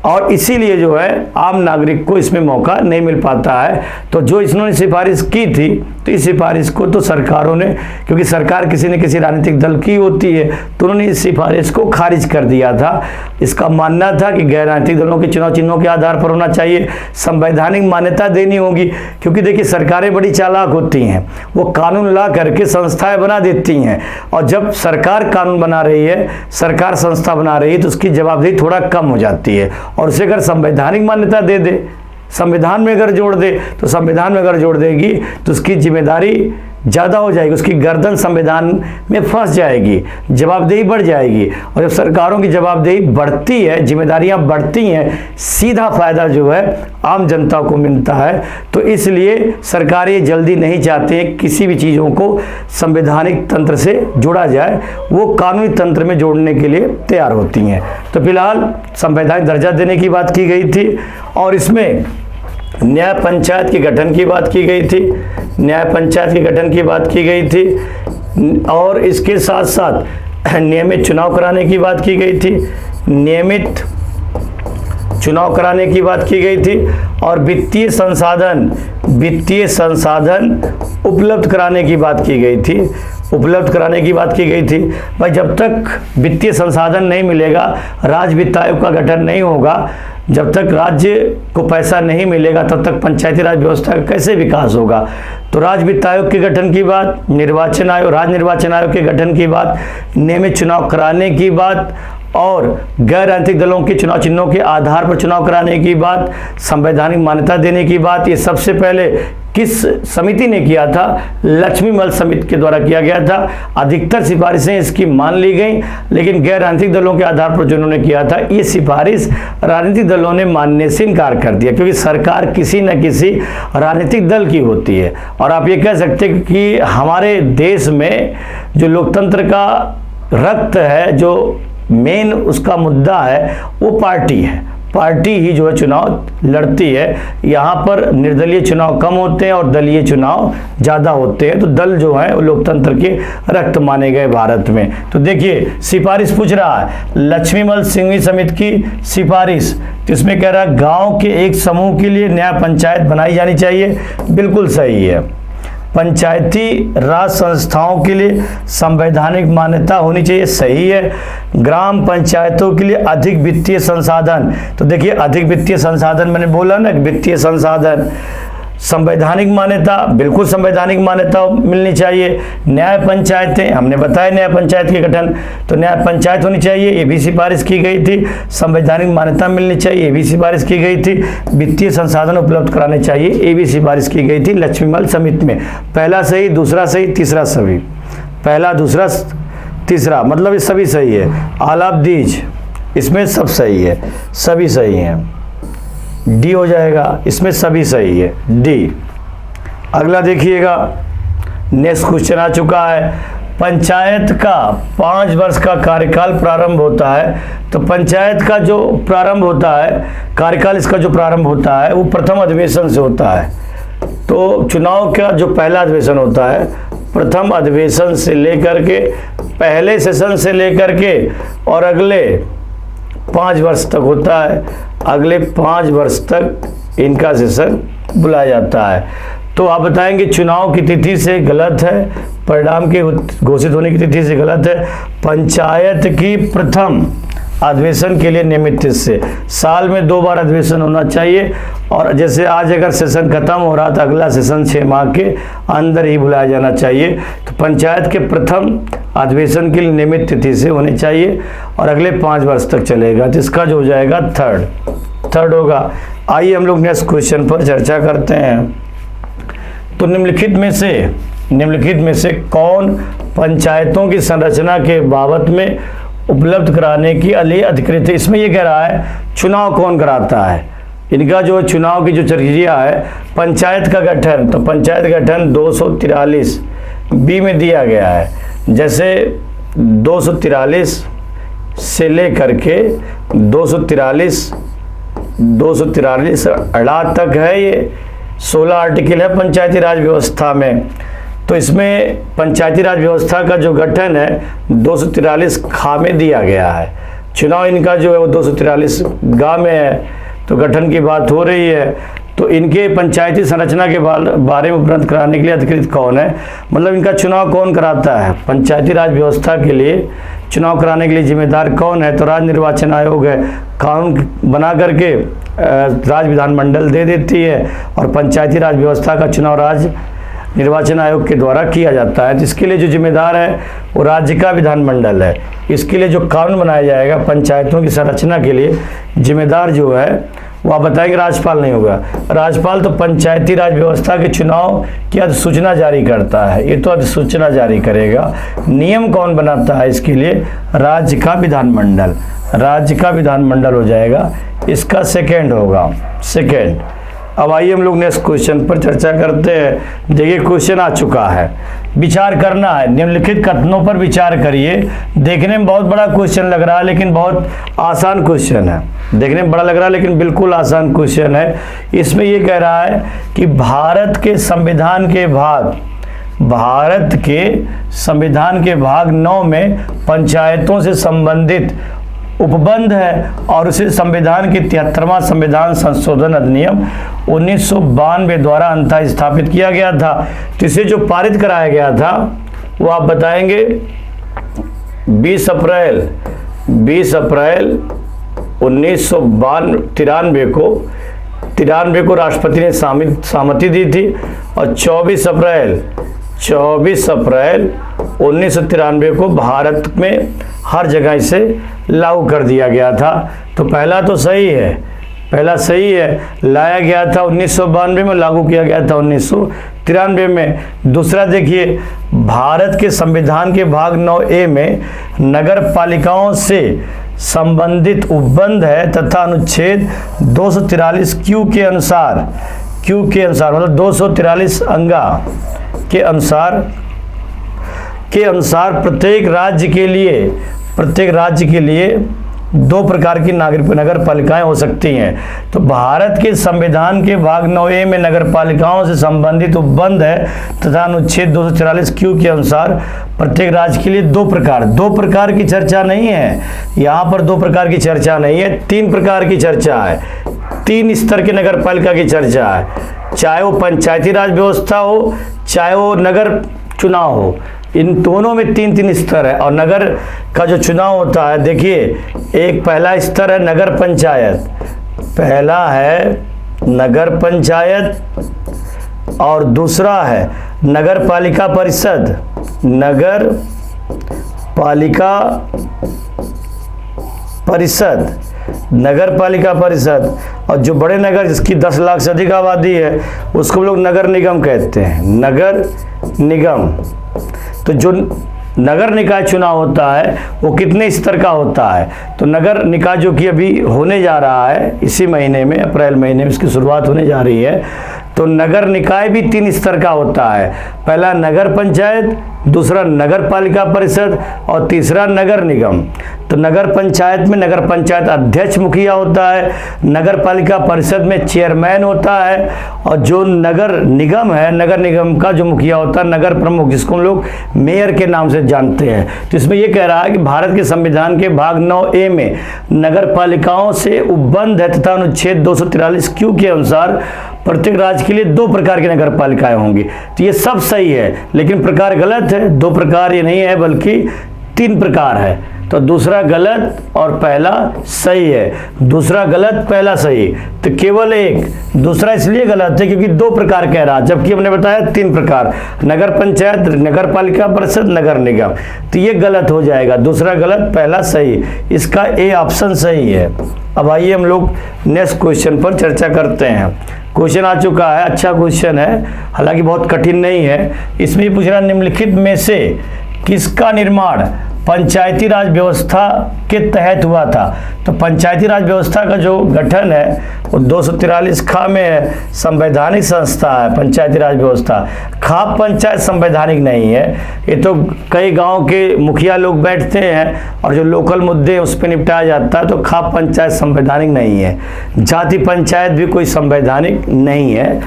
[SPEAKER 1] और इसीलिए जो है आम नागरिक को इसमें मौका नहीं मिल पाता है। तो जो इन्होंने सिफारिश की थी तो इस सिफारिश को तो सरकारों ने, क्योंकि सरकार किसी न किसी राजनीतिक दल की होती है, तो उन्होंने इस सिफारिश को खारिज कर दिया था। इसका मानना था कि गैर राजनीतिक दलों के चुनाव चिन्हों के आधार पर होना चाहिए, संवैधानिक मान्यता देनी होगी। क्योंकि देखिए सरकारें बड़ी चालाक होती हैं, वो कानून ला करके संस्थाएं बना देती हैं। और जब सरकार कानून बना रही है, सरकार संस्था बना रही है तो उसकी जवाबदेही थोड़ा कम हो जाती है और उसे अगर संवैधानिक मान्यता दे दे, संविधान में अगर जोड़ दे, तो संविधान में अगर जोड़ देगी तो उसकी जिम्मेदारी ज़्यादा हो जाएगी, उसकी गर्दन संविधान में फंस जाएगी, जवाबदेही बढ़ जाएगी। और जब सरकारों की जवाबदेही बढ़ती है, जिम्मेदारियां बढ़ती हैं, सीधा फायदा जो है आम जनता को मिलता है। तो इसलिए सरकार ये जल्दी नहीं चाहते हैं किसी भी चीज़ों को संवैधानिक तंत्र से जोड़ा जाए, वो कानूनी तंत्र में जोड़ने के लिए तैयार होती हैं। तो फिलहाल संवैधानिक दर्जा देने की बात की गई थी और इसमें न्याय पंचायत के गठन की बात की गई थी, न्याय पंचायत के गठन की बात की गई थी और इसके साथ साथ नियमित चुनाव कराने की बात की गई थी, नियमित चुनाव कराने की बात की गई थी और वित्तीय संसाधन उपलब्ध कराने की बात की गई थी, उपलब्ध कराने की बात की गई थी। भाई जब तक वित्तीय संसाधन नहीं मिलेगा, राज्य वित्त आयोग का गठन नहीं होगा, जब तक राज्य को पैसा नहीं मिलेगा तब तक पंचायती राज व्यवस्था का कैसे विकास होगा। तो राज्य वित्त आयोग के गठन की बात, निर्वाचन आयोग, राज्य निर्वाचन आयोग के गठन की बात, नियमित चुनाव कराने की बात और गैर राजनीतिक दलों के चुनाव चिन्हों के आधार पर चुनाव कराने की बात, संवैधानिक मान्यता देने की बात, ये सबसे पहले किस समिति ने किया था? लक्ष्मीमल समिति के द्वारा किया गया था। अधिकतर सिफारिशें इसकी मान ली गई, लेकिन गैर राजनीतिक दलों के आधार पर जिन्होंने किया था, ये सिफारिश राजनीतिक दलों ने मानने से इनकार कर दिया, क्योंकि सरकार किसी न किसी राजनीतिक दल की होती है। और आप ये कह सकते हैं कि हमारे देश में जो लोकतंत्र का रक्त है, जो मेन उसका मुद्दा है, वो पार्टी है। पार्टी ही जो है चुनाव लड़ती है। यहाँ पर निर्दलीय चुनाव कम होते हैं और दलीय चुनाव ज़्यादा होते हैं। तो दल जो है वो लोकतंत्र के रक्त माने गए भारत में। तो देखिए सिफारिश पूछ रहा है, लक्ष्मीमल सिंघवी समिति की सिफारिश, तो इसमें कह रहा है गाँव के एक समूह के लिए न्याय पंचायत बनाई जानी चाहिए। बिल्कुल सही है। पंचायती राज संस्थाओं के लिए संवैधानिक मान्यता होनी चाहिए, सही है। ग्राम पंचायतों के लिए अधिक वित्तीय संसाधन, तो देखिए अधिक वित्तीय संसाधन मैंने बोला ना, वित्तीय संसाधन, संवैधानिक मान्यता, बिल्कुल संवैधानिक मान्यता मिलनी चाहिए। न्याय पंचायतें, हमने बताया न्याय पंचायत के गठन, तो न्याय पंचायत होनी चाहिए, ये भी सिफारिश की गई थी। संवैधानिक मान्यता मिलनी चाहिए, ये भी सिफारिश की गई थी। वित्तीय संसाधन उपलब्ध कराने चाहिए, ये भी सिफारिश की गई थी लक्ष्मीमल समिति में। पहला सही, दूसरा सही, तीसरा सही, पहला दूसरा तीसरा, मतलब ये सभी सही है। आलाप दीज, इसमें सब सही है, सभी सही हैं। डी हो जाएगा, इसमें सभी सही है, डी। अगला देखिएगा, नेक्स्ट क्वेश्चन आ चुका है। पंचायत का 5 वर्ष का कार्यकाल प्रारंभ होता है, तो पंचायत का जो प्रारंभ होता है, कार्यकाल इसका जो प्रारंभ होता है वो प्रथम अधिवेशन से होता है। तो चुनाव का जो पहला अधिवेशन होता है, प्रथम अधिवेशन से लेकर के, पहले सेशन से लेकर के और अगले 5 वर्ष तक होता है। अगले 5 वर्ष तक इनका सेशन बुलाया जाता है। तो आप बताएंगे चुनाव की तिथि से गलत है, परिणाम के घोषित होने की तिथि से गलत है। पंचायत की प्रथम अधिवेशन के लिए नियमित तिथि से, साल में 2 बार अधिवेशन होना चाहिए। और जैसे आज अगर सेशन खत्म हो रहा था, अगला सेशन 6 माह के अंदर ही बुलाया जाना चाहिए। तो पंचायत के प्रथम अधिवेशन के लिए नियमित तिथि से होने चाहिए और अगले 5 वर्ष तक चलेगा। तो इसका जो हो जाएगा थर्ड होगा। आइए हम लोग नेक्स्ट क्वेश्चन पर चर्चा करते हैं। तो निम्नलिखित में से कौन पंचायतों की संरचना के बाबत में उपलब्ध कराने की लिए अधिकृत है? इसमें ये कह रहा है चुनाव कौन कराता है, इनका जो चुनाव की जो प्रक्रिया है। पंचायत का गठन, तो पंचायत गठन 243 बी में दिया गया है। जैसे 243 से लेकर के 243 अड़ा तक है, ये 16 आर्टिकल है पंचायती राज व्यवस्था में। तो इसमें पंचायती राज व्यवस्था का जो गठन है 243 खा में दिया गया है। चुनाव इनका जो है वो 243 गा में है। तो गठन की बात हो रही है, तो इनके पंचायती संरचना के बारे में उपलब्ध कराने के लिए अधिकृत कौन है, मतलब इनका चुनाव कौन कराता है, पंचायती राज व्यवस्था के लिए चुनाव कराने के लिए जिम्मेदार कौन है? तो राज्य निर्वाचन आयोग है। कानून बना करके राज्य विधानमंडल दे देती है और पंचायती राज व्यवस्था का चुनाव राज्य निर्वाचन आयोग के द्वारा किया जाता है। जिसके लिए जो जिम्मेदार है वो राज्य का विधानमंडल है। इसके लिए जो कानून बनाया जाएगा पंचायतों की संरचना के लिए जिम्मेदार जो है वो आप बताएंगे राज्यपाल नहीं होगा। राज्यपाल तो पंचायती राज व्यवस्था के चुनाव की अधिसूचना जारी करता है, ये तो अधिसूचना जारी करेगा। नियम कौन बनाता है इसके लिए? राज्य का विधानमंडल, राज्य का विधानमंडल हो जाएगा, इसका सेकेंड होगा, सेकेंड। अब आइए हम लोग नेक्स्ट क्वेश्चन पर चर्चा करते हैं। देखिए क्वेश्चन आ चुका है, विचार करना है, निम्नलिखित कथनों पर विचार करिए। देखने में बहुत बड़ा क्वेश्चन लग रहा है लेकिन बहुत आसान क्वेश्चन है। देखने में बड़ा लग रहा है लेकिन बिल्कुल आसान क्वेश्चन है। इसमें ये कह रहा है कि भारत के संविधान के भाग 9 में पंचायतों से संबंधित उपबंध है और उसे संविधान के 73वां संविधान संशोधन अधिनियम 1992 द्वारा अंततः स्थापित किया गया था। तो इसे जो पारित कराया गया था वो आप बताएंगे 20 अप्रैल 1993 को राष्ट्रपति ने सहमति दी थी और 24 अप्रैल 1993 को भारत में हर जगह इसे लागू कर दिया गया था। तो पहला तो सही है, पहला सही है, लाया गया था 1992 में, लागू किया गया था 1993 में। दूसरा देखिए, भारत के संविधान के भाग 9A में नगर पालिकाओं से संबंधित उपबंध है तथा अनुच्छेद 243 क्यू के अनुसार मतलब 243 अंगा के अनुसार प्रत्येक राज्य के लिए 2 प्रकार की नगर पालिकाएं हो सकती हैं। तो भारत के संविधान के भाग 9A में नगर पालिकाओं से संबंधित उपबंध है तथा अनुच्छेद 244 क्यू के अनुसार प्रत्येक राज्य के लिए 2 प्रकार की चर्चा नहीं है। यहाँ पर 2 प्रकार की चर्चा नहीं है, 3 प्रकार की चर्चा है। 3 स्तर के नगर पालिका की चर्चा है, चाहे वो पंचायती राज व्यवस्था हो चाहे वो नगर चुनाव हो, इन दोनों में 3 स्तर है। और नगर का जो चुनाव होता है, देखिए एक पहला स्तर है नगर पंचायत, पहला है नगर पंचायत और दूसरा है नगर पालिका परिषद, नगर पालिका परिषद। और जो बड़े नगर जिसकी 10 लाख से अधिक आबादी है उसको लोग नगर निगम कहते हैं, नगर निगम। तो जो नगर निकाय चुनाव होता है वो कितने स्तर का होता है? तो नगर निकाय जो कि अभी होने जा रहा है इसी महीने में, अप्रैल महीने में इसकी शुरुआत होने जा रही है, तो नगर निकाय भी 3 स्तर का होता है। पहला नगर पंचायत, दूसरा नगर पालिका परिषद और तीसरा नगर निगम। तो नगर पंचायत में नगर पंचायत अध्यक्ष मुखिया होता है, नगर पालिका परिषद में चेयरमैन होता है और जो नगर निगम है, नगर निगम का जो मुखिया होता है नगर प्रमुख, जिसको हम लोग मेयर के नाम से जानते हैं। तो इसमें यह कह रहा है कि भारत के संविधान के भाग 9A में नगर पालिकाओं से उपबंध है तथा अनुच्छेद 243 क्यू के अनुसार प्रत्येक राज्य के लिए 2 प्रकार की नगर पालिकाएं होंगी। तो ये सब सही है लेकिन प्रकार गलत है। 2 प्रकार ये नहीं है बल्कि 3 प्रकार है। तो दूसरा गलत और पहला सही है, दूसरा गलत पहला सही। तो केवल एक, दूसरा इसलिए गलत है क्योंकि 2 प्रकार कह रहा, जबकि हमने बताया 3 प्रकार, नगर पंचायत, नगर पालिका परिषद, नगर निगम। तो ये गलत हो जाएगा, दूसरा गलत पहला सही, इसका ए ऑप्शन सही है। अब आइए हम लोग नेक्स्ट क्वेश्चन पर चर्चा करते हैं। क्वेश्चन आ चुका है, अच्छा क्वेश्चन है, हालांकि बहुत कठिन नहीं है। इसमें पूछ रहा निम्नलिखित में से किसका निर्माण पंचायती राज व्यवस्था के तहत हुआ था? तो पंचायती राज व्यवस्था का जो गठन है वो 243 खा में है, संवैधानिक संस्था है पंचायती राज व्यवस्था। खाप पंचायत संवैधानिक नहीं है, ये तो कई गांव के मुखिया लोग बैठते हैं और जो लोकल मुद्दे उस पर निपटाया जाता है। तो खाप पंचायत संवैधानिक नहीं है। जाति पंचायत भी कोई संवैधानिक नहीं है।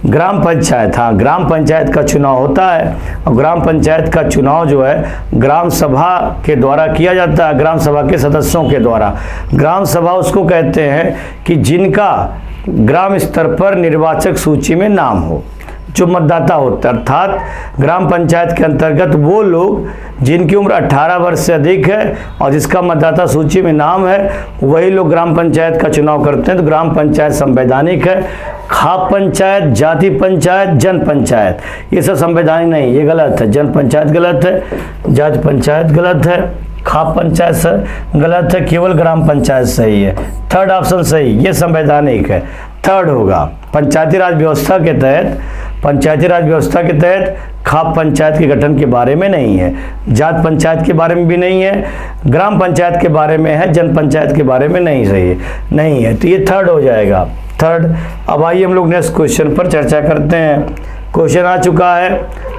[SPEAKER 1] ग्राम पंचायत, हाँ, ग्राम पंचायत का चुनाव होता है और ग्राम पंचायत का चुनाव जो है ग्राम सभा के द्वारा किया जाता है, ग्राम सभा के सदस्यों के द्वारा। ग्राम सभा उसको कहते हैं कि जिनका ग्राम स्तर पर निर्वाचक सूची में नाम हो। जो मतदाता होते हैं, अर्थात ग्राम पंचायत के अंतर्गत वो लोग जिनकी उम्र 18 वर्ष से अधिक है और जिसका मतदाता सूची में नाम है, वही लोग ग्राम पंचायत का चुनाव करते हैं। तो ग्राम पंचायत संवैधानिक है। खाप पंचायत, जाति पंचायत, जन पंचायत, ये सब संवैधानिक नहीं, ये गलत है। जन पंचायत गलत है, जाति पंचायत गलत है, खाप पंचायत गलत है, केवल ग्राम पंचायत सही है। थर्ड ऑप्शन सही, ये संवैधानिक है, थर्ड होगा। पंचायती राज व्यवस्था के तहत, पंचायती राज व्यवस्था के तहत खाप पंचायत के गठन के बारे में नहीं है, जात पंचायत के बारे में भी नहीं है, ग्राम पंचायत के बारे में है, जन पंचायत के बारे में नहीं सही है, नहीं है। तो ये थर्ड हो जाएगा, थर्ड। अब आइए हम लोग नेक्स्ट क्वेश्चन पर चर्चा करते हैं। क्वेश्चन आ चुका है,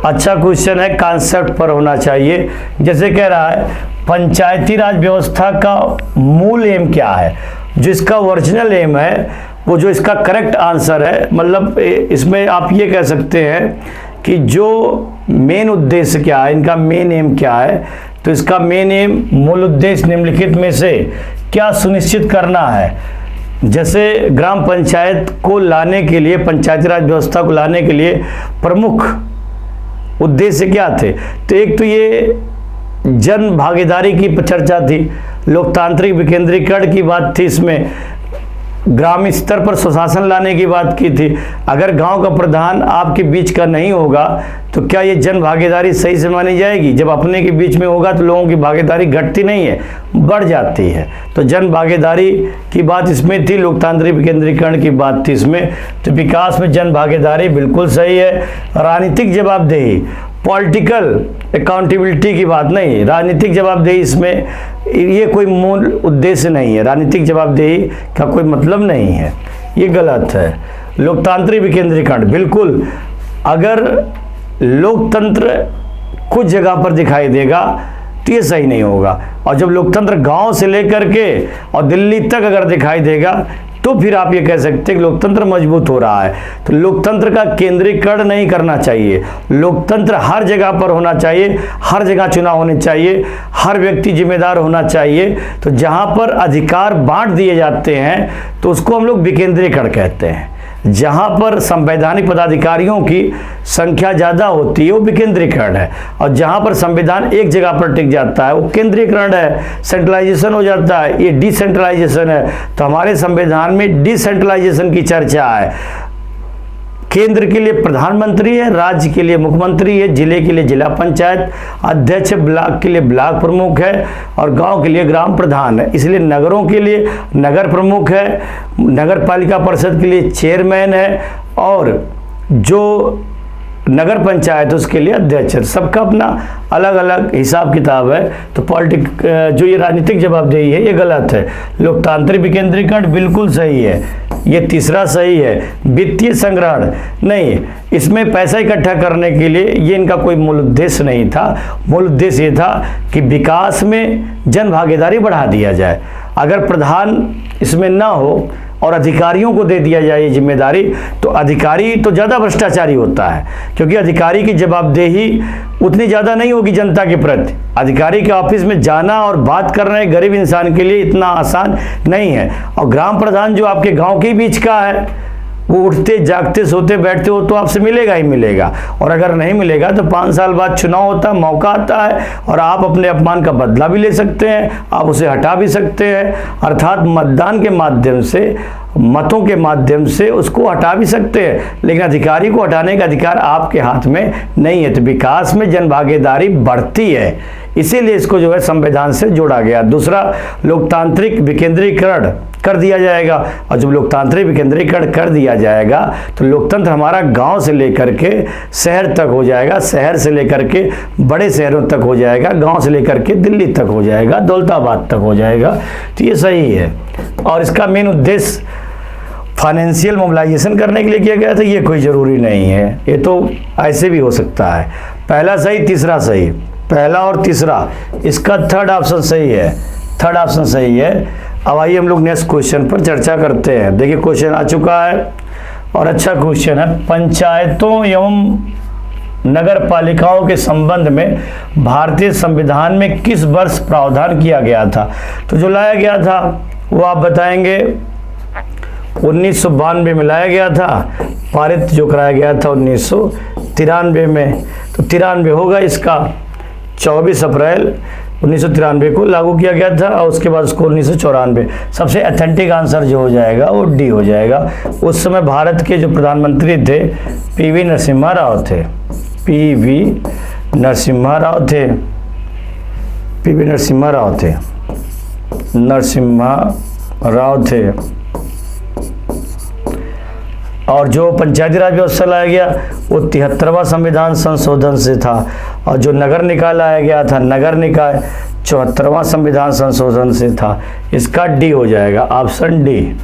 [SPEAKER 1] अच्छा क्वेश्चन है, कॉन्सेप्ट पर होना चाहिए। जैसे कह रहा है पंचायती राज व्यवस्था का मूल एम क्या है, जो इसका ओरिजिनल एम है, वो जो इसका करेक्ट आंसर है, मतलब इसमें आप ये कह सकते हैं कि जो मेन उद्देश्य क्या है, इनका मेन एम क्या है। तो इसका मेन एम, मूल उद्देश्य निम्नलिखित में से क्या सुनिश्चित करना है। जैसे ग्राम पंचायत को लाने के लिए, पंचायती राज व्यवस्था को लाने के लिए प्रमुख उद्देश्य क्या थे। तो एक तो ये जन भागीदारी की चर्चा थी, लोकतांत्रिक विकेंद्रीकरण की बात थी, इसमें ग्रामीण स्तर पर सुशासन लाने की बात की थी। अगर गांव का प्रधान आपके बीच का नहीं होगा तो क्या ये जन भागीदारी सही से मानी जाएगी। जब अपने के बीच में होगा तो लोगों की भागीदारी घटती नहीं है, बढ़ जाती है। तो जन भागीदारी की बात इसमें थी, लोकतांत्रिक विकेंद्रीकरण की बात थी इसमें। तो विकास में जन भागीदारी बिल्कुल सही है। राजनीतिक जवाबदेही, पॉलिटिकल अकाउंटेबिलिटी की बात नहीं, राजनीतिक जवाबदेही, इसमें ये कोई मूल उद्देश्य नहीं है, राजनीतिक जवाबदेही का कोई मतलब नहीं है, ये गलत है। लोकतांत्रिक विकेंद्रीकरण, बिल्कुल, अगर लोकतंत्र कुछ जगह पर दिखाई देगा तो ये सही नहीं होगा। और जब लोकतंत्र गांव से लेकर के और दिल्ली तक अगर दिखाई देगा तो फिर आप ये कह सकते हैं कि लोकतंत्र मजबूत हो रहा है। तो लोकतंत्र का केंद्रीकरण नहीं करना चाहिए, लोकतंत्र हर जगह पर होना चाहिए, हर जगह चुनाव होने चाहिए, हर व्यक्ति जिम्मेदार होना चाहिए। तो जहां पर अधिकार बांट दिए जाते हैं तो उसको हम लोग विकेंद्रीकरण कहते हैं। जहां पर संवैधानिक पदाधिकारियों की संख्या ज़्यादा होती है वो विकेंद्रीकरण है, और जहां पर संविधान एक जगह पर टिक जाता है वो केंद्रीकरण है, सेंट्रलाइजेशन हो जाता है, ये डिसेंट्रलाइजेशन है। तो हमारे संविधान में डिसेंट्रलाइजेशन की चर्चा है। केंद्र के लिए प्रधानमंत्री है, राज्य के लिए मुख्यमंत्री है, जिले के लिए जिला पंचायत अध्यक्ष, ब्लॉक के लिए ब्लॉक प्रमुख है, और गांव के लिए ग्राम प्रधान है। इसलिए नगरों के लिए नगर प्रमुख है, नगर पालिका परिषद के लिए चेयरमैन है, और जो नगर पंचायत उसके लिए अध्यक्ष है। सबका अपना अलग अलग हिसाब किताब है। तो जो ये राजनीतिक जवाबदेही है ये गलत है। लोकतांत्रिक विकेंद्रीकरण बिल्कुल सही है, ये तीसरा सही है। वित्तीय संग्रहण नहीं, इसमें पैसा इकट्ठा करने के लिए ये इनका कोई मूल उद्देश्य नहीं था। मूल उद्देश्य ये था कि विकास में जन भागीदारी बढ़ा दिया जाए। अगर प्रधान इसमें ना हो और अधिकारियों को दे दिया जाए ये जिम्मेदारी, तो अधिकारी तो ज़्यादा भ्रष्टाचारी होता है, क्योंकि अधिकारी की जवाबदेही उतनी ज़्यादा नहीं होगी जनता के प्रति। अधिकारी के ऑफिस में जाना और बात करना एक गरीब इंसान के लिए इतना आसान नहीं है। और ग्राम प्रधान जो आपके गांव के बीच का है, वो उठते जागते सोते बैठते हो तो आपसे मिलेगा ही मिलेगा, और अगर नहीं मिलेगा तो 5 साल बाद चुनाव होता है, मौका आता है, और आप अपने अपमान का बदला भी ले सकते हैं, आप उसे हटा भी सकते हैं। अर्थात मतदान के माध्यम से, मतों के माध्यम से उसको हटा भी सकते हैं, लेकिन अधिकारी को हटाने का अधिकार आपके हाथ में नहीं है। तो विकास में जन भागीदारी बढ़ती है, इसीलिए इसको जो है संविधान से जोड़ा गया। दूसरा, लोकतांत्रिक विकेंद्रीकरण कर दिया जाएगा, और जब लोकतांत्रिक विकेंद्रीकरण कर दिया जाएगा तो लोकतंत्र हमारा गांव से लेकर के शहर तक हो जाएगा, शहर से लेकर के बड़े शहरों तक हो जाएगा, गांव से लेकर के दिल्ली तक हो जाएगा, दौलताबाद तक हो जाएगा। तो ये सही है। और इसका मेन उद्देश्य फाइनेंशियल मोबिलाइजेशन करने के लिए किया गया था, ये कोई ज़रूरी नहीं है, ये तो ऐसे भी हो सकता है। पहला सही, तीसरा सही, पहला और तीसरा, इसका थर्ड ऑप्शन सही है, थर्ड ऑप्शन सही है। अब आइए हम लोग नेक्स्ट क्वेश्चन पर चर्चा करते हैं। देखिए क्वेश्चन आ चुका है और अच्छा क्वेश्चन है। पंचायतों एवं नगर पालिकाओं के संबंध में भारतीय संविधान में किस वर्ष प्रावधान किया गया था। तो जो लाया गया था वो आप बताएंगे। 1992 में लाया गया था, पारित जो कराया गया था 1993 में। तो 93 होगा इसका, 24 अप्रैल 1993 को लागू किया गया था और उसके बाद उसको 1994। सबसे अथेंटिक आंसर जो हो जाएगा वो डी हो जाएगा। उस समय भारत के जो प्रधानमंत्री थे पीवी नरसिम्हा राव थे, पीवी नरसिम्हा राव थे, पीवी नरसिम्हा राव थे, नरसिम्हा राव थे। और जो पंचायती राज व्यवस्था लाया गया वो 73वां संविधान संशोधन से था, और जो नगर निकाय लाया गया था, नगर निकाय 74वां संविधान संशोधन से था। इसका डी हो जाएगा, ऑप्शन डी।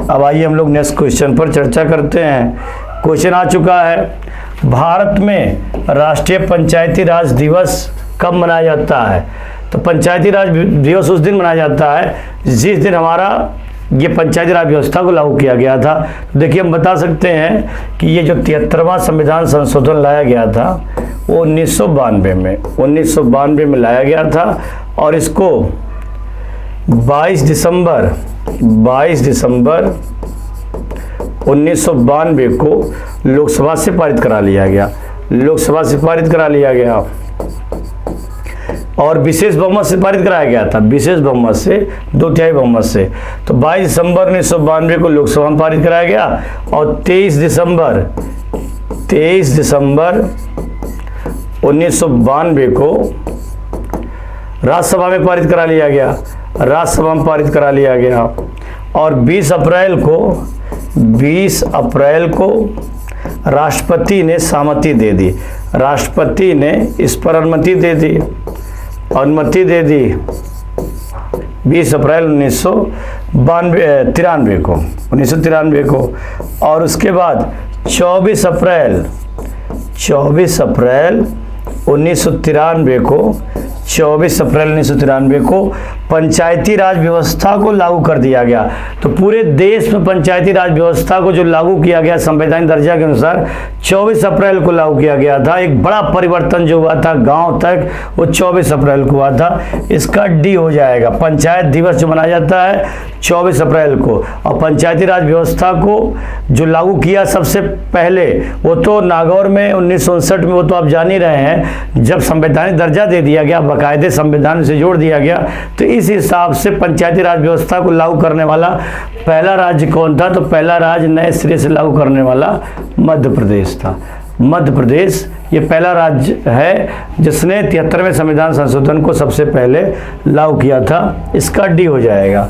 [SPEAKER 1] अब आइए हम लोग नेक्स्ट क्वेश्चन पर चर्चा करते हैं। क्वेश्चन आ चुका है, भारत में राष्ट्रीय पंचायती राज दिवस कब मनाया जाता है? तो पंचायती राज दिवस उस दिन मनाया जाता है जिस दिन हमारा ये पंचायती राज व्यवस्था को लागू किया गया था। तो देखिए हम बता सकते हैं कि ये जो 73वां संविधान संशोधन लाया गया था वो 1992 में लाया गया था, और इसको 22 दिसंबर 1992 को लोकसभा से पारित करा लिया गया, लोकसभा से पारित करा लिया गया, और विशेष बहुमत से पारित कराया गया था, विशेष बहुमत से, 2/3 बहुमत से। तो 22 दिसंबर 1992 को लोकसभा में पारित कराया गया, और 23 दिसंबर 1992 को राज्यसभा में पारित करा लिया गया, राज्यसभा में पारित करा लिया गया, और 20 अप्रैल को राष्ट्रपति ने सहमति दे दी, राष्ट्रपति ने इस पर अनुमति दे दी, 20 अप्रैल 1993 को। और उसके बाद 24 अप्रैल 1993 को पंचायती राज व्यवस्था को लागू कर दिया गया। तो पूरे देश में पंचायती राज व्यवस्था को जो लागू किया गया संवैधानिक दर्जा के अनुसार 24 अप्रैल को लागू किया गया था। एक बड़ा परिवर्तन जो हुआ था गांव तक वो 24 अप्रैल को हुआ था। इसका डी हो जाएगा। पंचायत दिवस जो मनाया जाता है 24 अप्रैल को, और पंचायती राज व्यवस्था को जो लागू किया सबसे पहले वो तो नागौर में 1959 में, वो तो आप जान ही रहे हैं, जब संवैधानिक दर्जा दे दिया गया, बाकायदे संविधान से जोड़ दिया गया। तो इस हिसाब से पंचायती राज व्यवस्था को लागू करने वाला पहला राज्य कौन था? तो पहला राज्य नए सिरे से लागू करने वाला मध्य प्रदेश था। मध्य प्रदेश ये पहला राज्य है जिसने 73वें संविधान संशोधन को सबसे पहले लागू किया था। इसका डी हो जाएगा,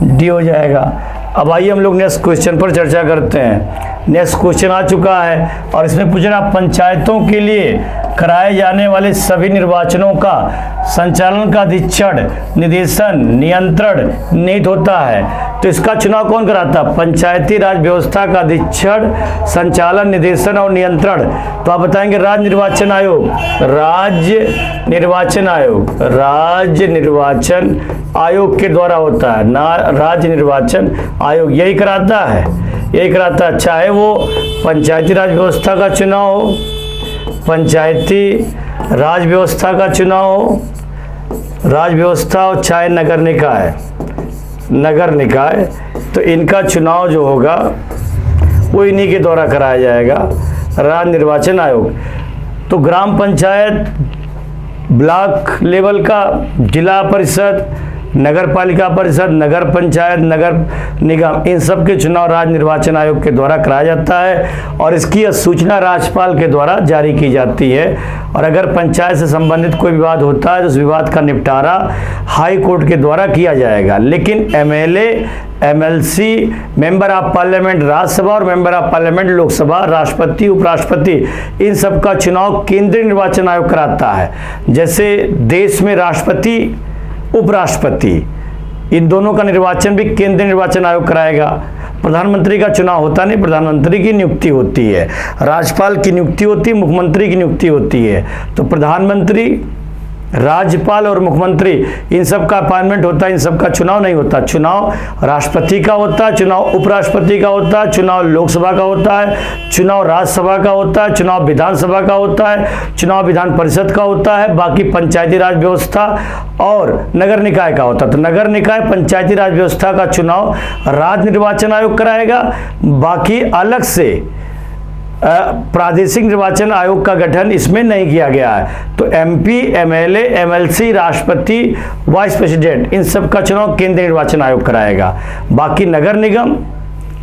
[SPEAKER 1] डी हो जाएगा। अब आइए हम लोग नेक्स्ट क्वेश्चन पर चर्चा करते हैं। नेक्स्ट क्वेश्चन आ चुका है और इसमें पूछना, पंचायतों के लिए कराए जाने वाले सभी निर्वाचनों का संचालन का अधीक्षण, निदेशन, नियंत्रण निहित होता है। तो इसका चुनाव कौन कराता है? पंचायती राज व्यवस्था का अधीक्षण, संचालन, निदेशन और नियंत्रण। तो आप बताएंगे राज्य निर्वाचन आयोग, राज्य निर्वाचन आयोग, राज्य निर्वाचन आयोग के द्वारा होता है ना, राज्य निर्वाचन आयोग यही कराता है, यही कराता है। चाहे वो पंचायती राज व्यवस्था का चुनाव हो, पंचायती राज व्यवस्था का चुनाव हो, राज व्यवस्था हो, चाहे नगर निकाय, नगर निकाय, तो इनका चुनाव जो होगा वो इन्हीं के द्वारा कराया जाएगा, राज्य निर्वाचन आयोग। तो ग्राम पंचायत, ब्लॉक लेवल का, जिला परिषद, नगर पालिका परिषद, नगर पंचायत, नगर निगम, इन सब के चुनाव राज्य निर्वाचन आयोग के द्वारा कराया जाता है और इसकी सूचना राज्यपाल के द्वारा जारी की जाती है। और अगर पंचायत से संबंधित कोई विवाद होता है तो उस विवाद का निपटारा हाई कोर्ट के द्वारा किया जाएगा। लेकिन MLA, MLC, member of parliament Rajya Sabha और मेंबर ऑफ पार्लियामेंट लोकसभा, राष्ट्रपति, उपराष्ट्रपति, इन सब का चुनाव केंद्रीय निर्वाचन आयोग कराता है। जैसे देश में राष्ट्रपति, उपराष्ट्रपति, इन दोनों का निर्वाचन भी केंद्रीय निर्वाचन आयोग कराएगा। प्रधानमंत्री का चुनाव होता नहीं, प्रधानमंत्री की नियुक्ति होती है, राज्यपाल की नियुक्ति होती है, मुख्यमंत्री की नियुक्ति होती है। तो प्रधानमंत्री, राज्यपाल और मुख्यमंत्री इन सब का अपॉइंटमेंट होता है, इन सब का चुनाव नहीं होता। चुनाव राष्ट्रपति का होता है, चुनाव उपराष्ट्रपति का होता है, चुनाव लोकसभा का होता है, चुनाव राज्यसभा का होता है, चुनाव विधानसभा का होता है, चुनाव विधान परिषद का होता है, बाकी पंचायती राज व्यवस्था और नगर निकाय का होता है। तो नगर निकाय पंचायती राज व्यवस्था का चुनाव राज्य निर्वाचन आयोग कराएगा। बाकी अलग से प्रादेशिक निर्वाचन आयोग का गठन इसमें नहीं किया गया है। तो एमपी, एमएलए, एमएलसी, राष्ट्रपति, वाइस प्रेसिडेंट, इन सब का चुनाव केंद्रीय निर्वाचन आयोग कराएगा। बाकी नगर निगम,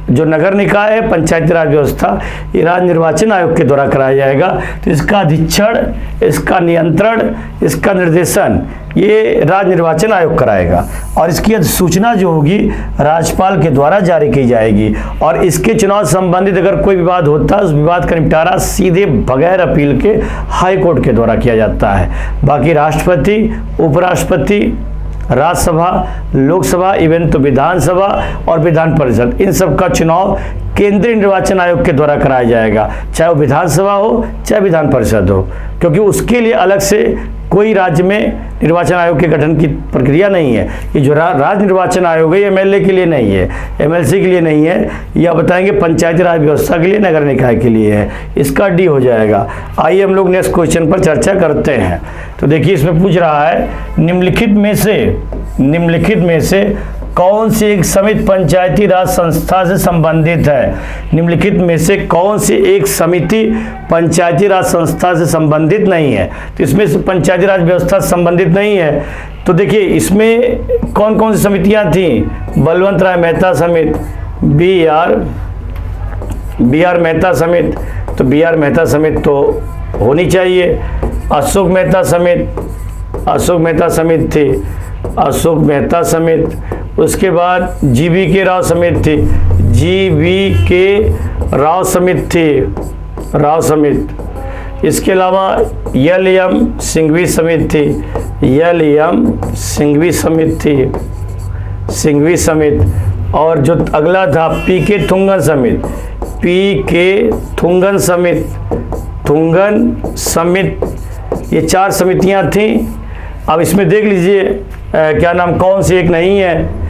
[SPEAKER 1] जो नगर निकाय है, पंचायती राज व्यवस्था, ये राज्य निर्वाचन आयोग के द्वारा कराया जाएगा। तो इसका अधीक्षण, इसका नियंत्रण, इसका निर्देशन ये राज्य निर्वाचन आयोग कराएगा और इसकी अधिसूचना जो होगी राज्यपाल के द्वारा जारी की जाएगी। और इसके चुनाव संबंधित अगर कोई विवाद होता है, उस विवाद का निपटारा सीधे बगैर अपील के हाई कोर्ट के द्वारा किया जाता है। बाकी राष्ट्रपति, उपराष्ट्रपति, राज्यसभा, लोकसभा, इवन तो विधानसभा और विधान परिषद, इन सब का चुनाव केंद्रीय निर्वाचन आयोग के द्वारा कराया जाएगा, चाहे वो विधानसभा हो चाहे विधान परिषद हो, क्योंकि उसके लिए अलग से कोई राज्य में निर्वाचन आयोग के गठन की प्रक्रिया नहीं है। ये जो राज्य निर्वाचन आयोग है, एमएलए के लिए नहीं है, एमएलसी के लिए नहीं है, यह बताएंगे पंचायती राज व्यवस्था के लिए, नगर निकाय के लिए है। इसका डी हो जाएगा। आइए हम लोग नेक्स्ट क्वेश्चन पर चर्चा करते हैं। तो देखिए इसमें पूछ रहा है निम्नलिखित में से कौन सी एक समिति पंचायती राज संस्था से संबंधित है। निम्नलिखित में से कौन सी एक समिति पंचायती राज संस्था से संबंधित नहीं है। तो इसमें से पंचायती राज व्यवस्था से संबंधित नहीं है। तो देखिए इसमें कौन कौन सी समितियां थी। बलवंत राय मेहता समिति, बी आर मेहता समिति, तो बी आर मेहता समिति तो होनी चाहिए। अशोक मेहता समिति थी, अशोक मेहता समिति। उसके बाद जीवी के राव समिति थी, जीवी के राव समिति थी, राव समिति। इसके अलावा यल एम सिंघवी समिति थी, यल एम सिंघवी समिति थी, सिंघवी समिति। और जो अगला था पी के थुंगन समिति, पी के थुंगन समिति, थुंगन समिति। ये 4 समितियां थीं। अब इसमें देख लीजिए क्या नाम, कौन सी एक नहीं है।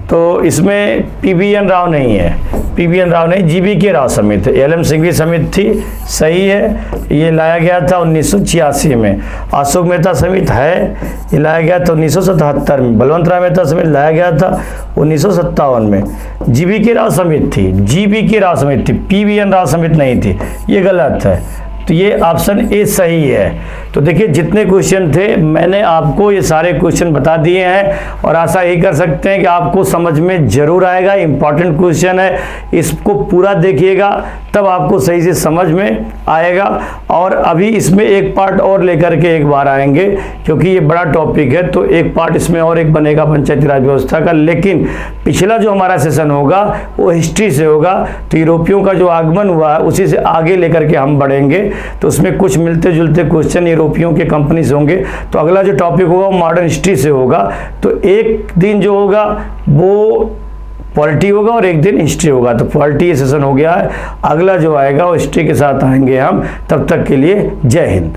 [SPEAKER 1] तो इसमें पीबीएन राव नहीं है, पीबीएन राव नहीं, जीवी के राव समिति, एलएम सिंघवी समिति थी, सही है। ये लाया गया था 1986 में। अशोक मेहता समिति है, ये लाया गया था 1977 में। बलवंत राय मेहता समिति लाया गया था 1957 में। जीवी के राव समिति थी, जीवी के राव समिति थी, पीबीएन राव समिति नहीं थी, ये गलत है। तो ये ऑप्शन ए सही है। तो देखिए जितने क्वेश्चन थे मैंने आपको ये सारे क्वेश्चन बता दिए हैं और आशा यही कर सकते हैं कि आपको समझ में जरूर आएगा। इंपॉर्टेंट क्वेश्चन है, इसको पूरा देखिएगा तब आपको सही से समझ में आएगा। और अभी इसमें एक पार्ट और लेकर के एक बार आएंगे, क्योंकि ये बड़ा टॉपिक है। तो एक पार्ट इसमें और एक बनेगा पंचायती राज व्यवस्था का। लेकिन पिछला जो हमारा सेशन होगा वो हिस्ट्री से होगा। तो यूरोपियों का जो आगमन हुआ है उसी से आगे लेकर के हम बढ़ेंगे। तो उसमें कुछ मिलते जुलते क्वेश्चन यूरोपियों के कंपनी से होंगे। तो अगला जो टॉपिक होगा वो मॉडर्न हिस्ट्री से होगा। तो एक दिन जो होगा वो पॉलिटी होगा और एक दिन हिस्ट्री होगा। तो पॉलिटी ये सेशन हो गया है, अगला जो आएगा वो हिस्ट्री के साथ आएंगे हम। तब तक के लिए जय हिंद।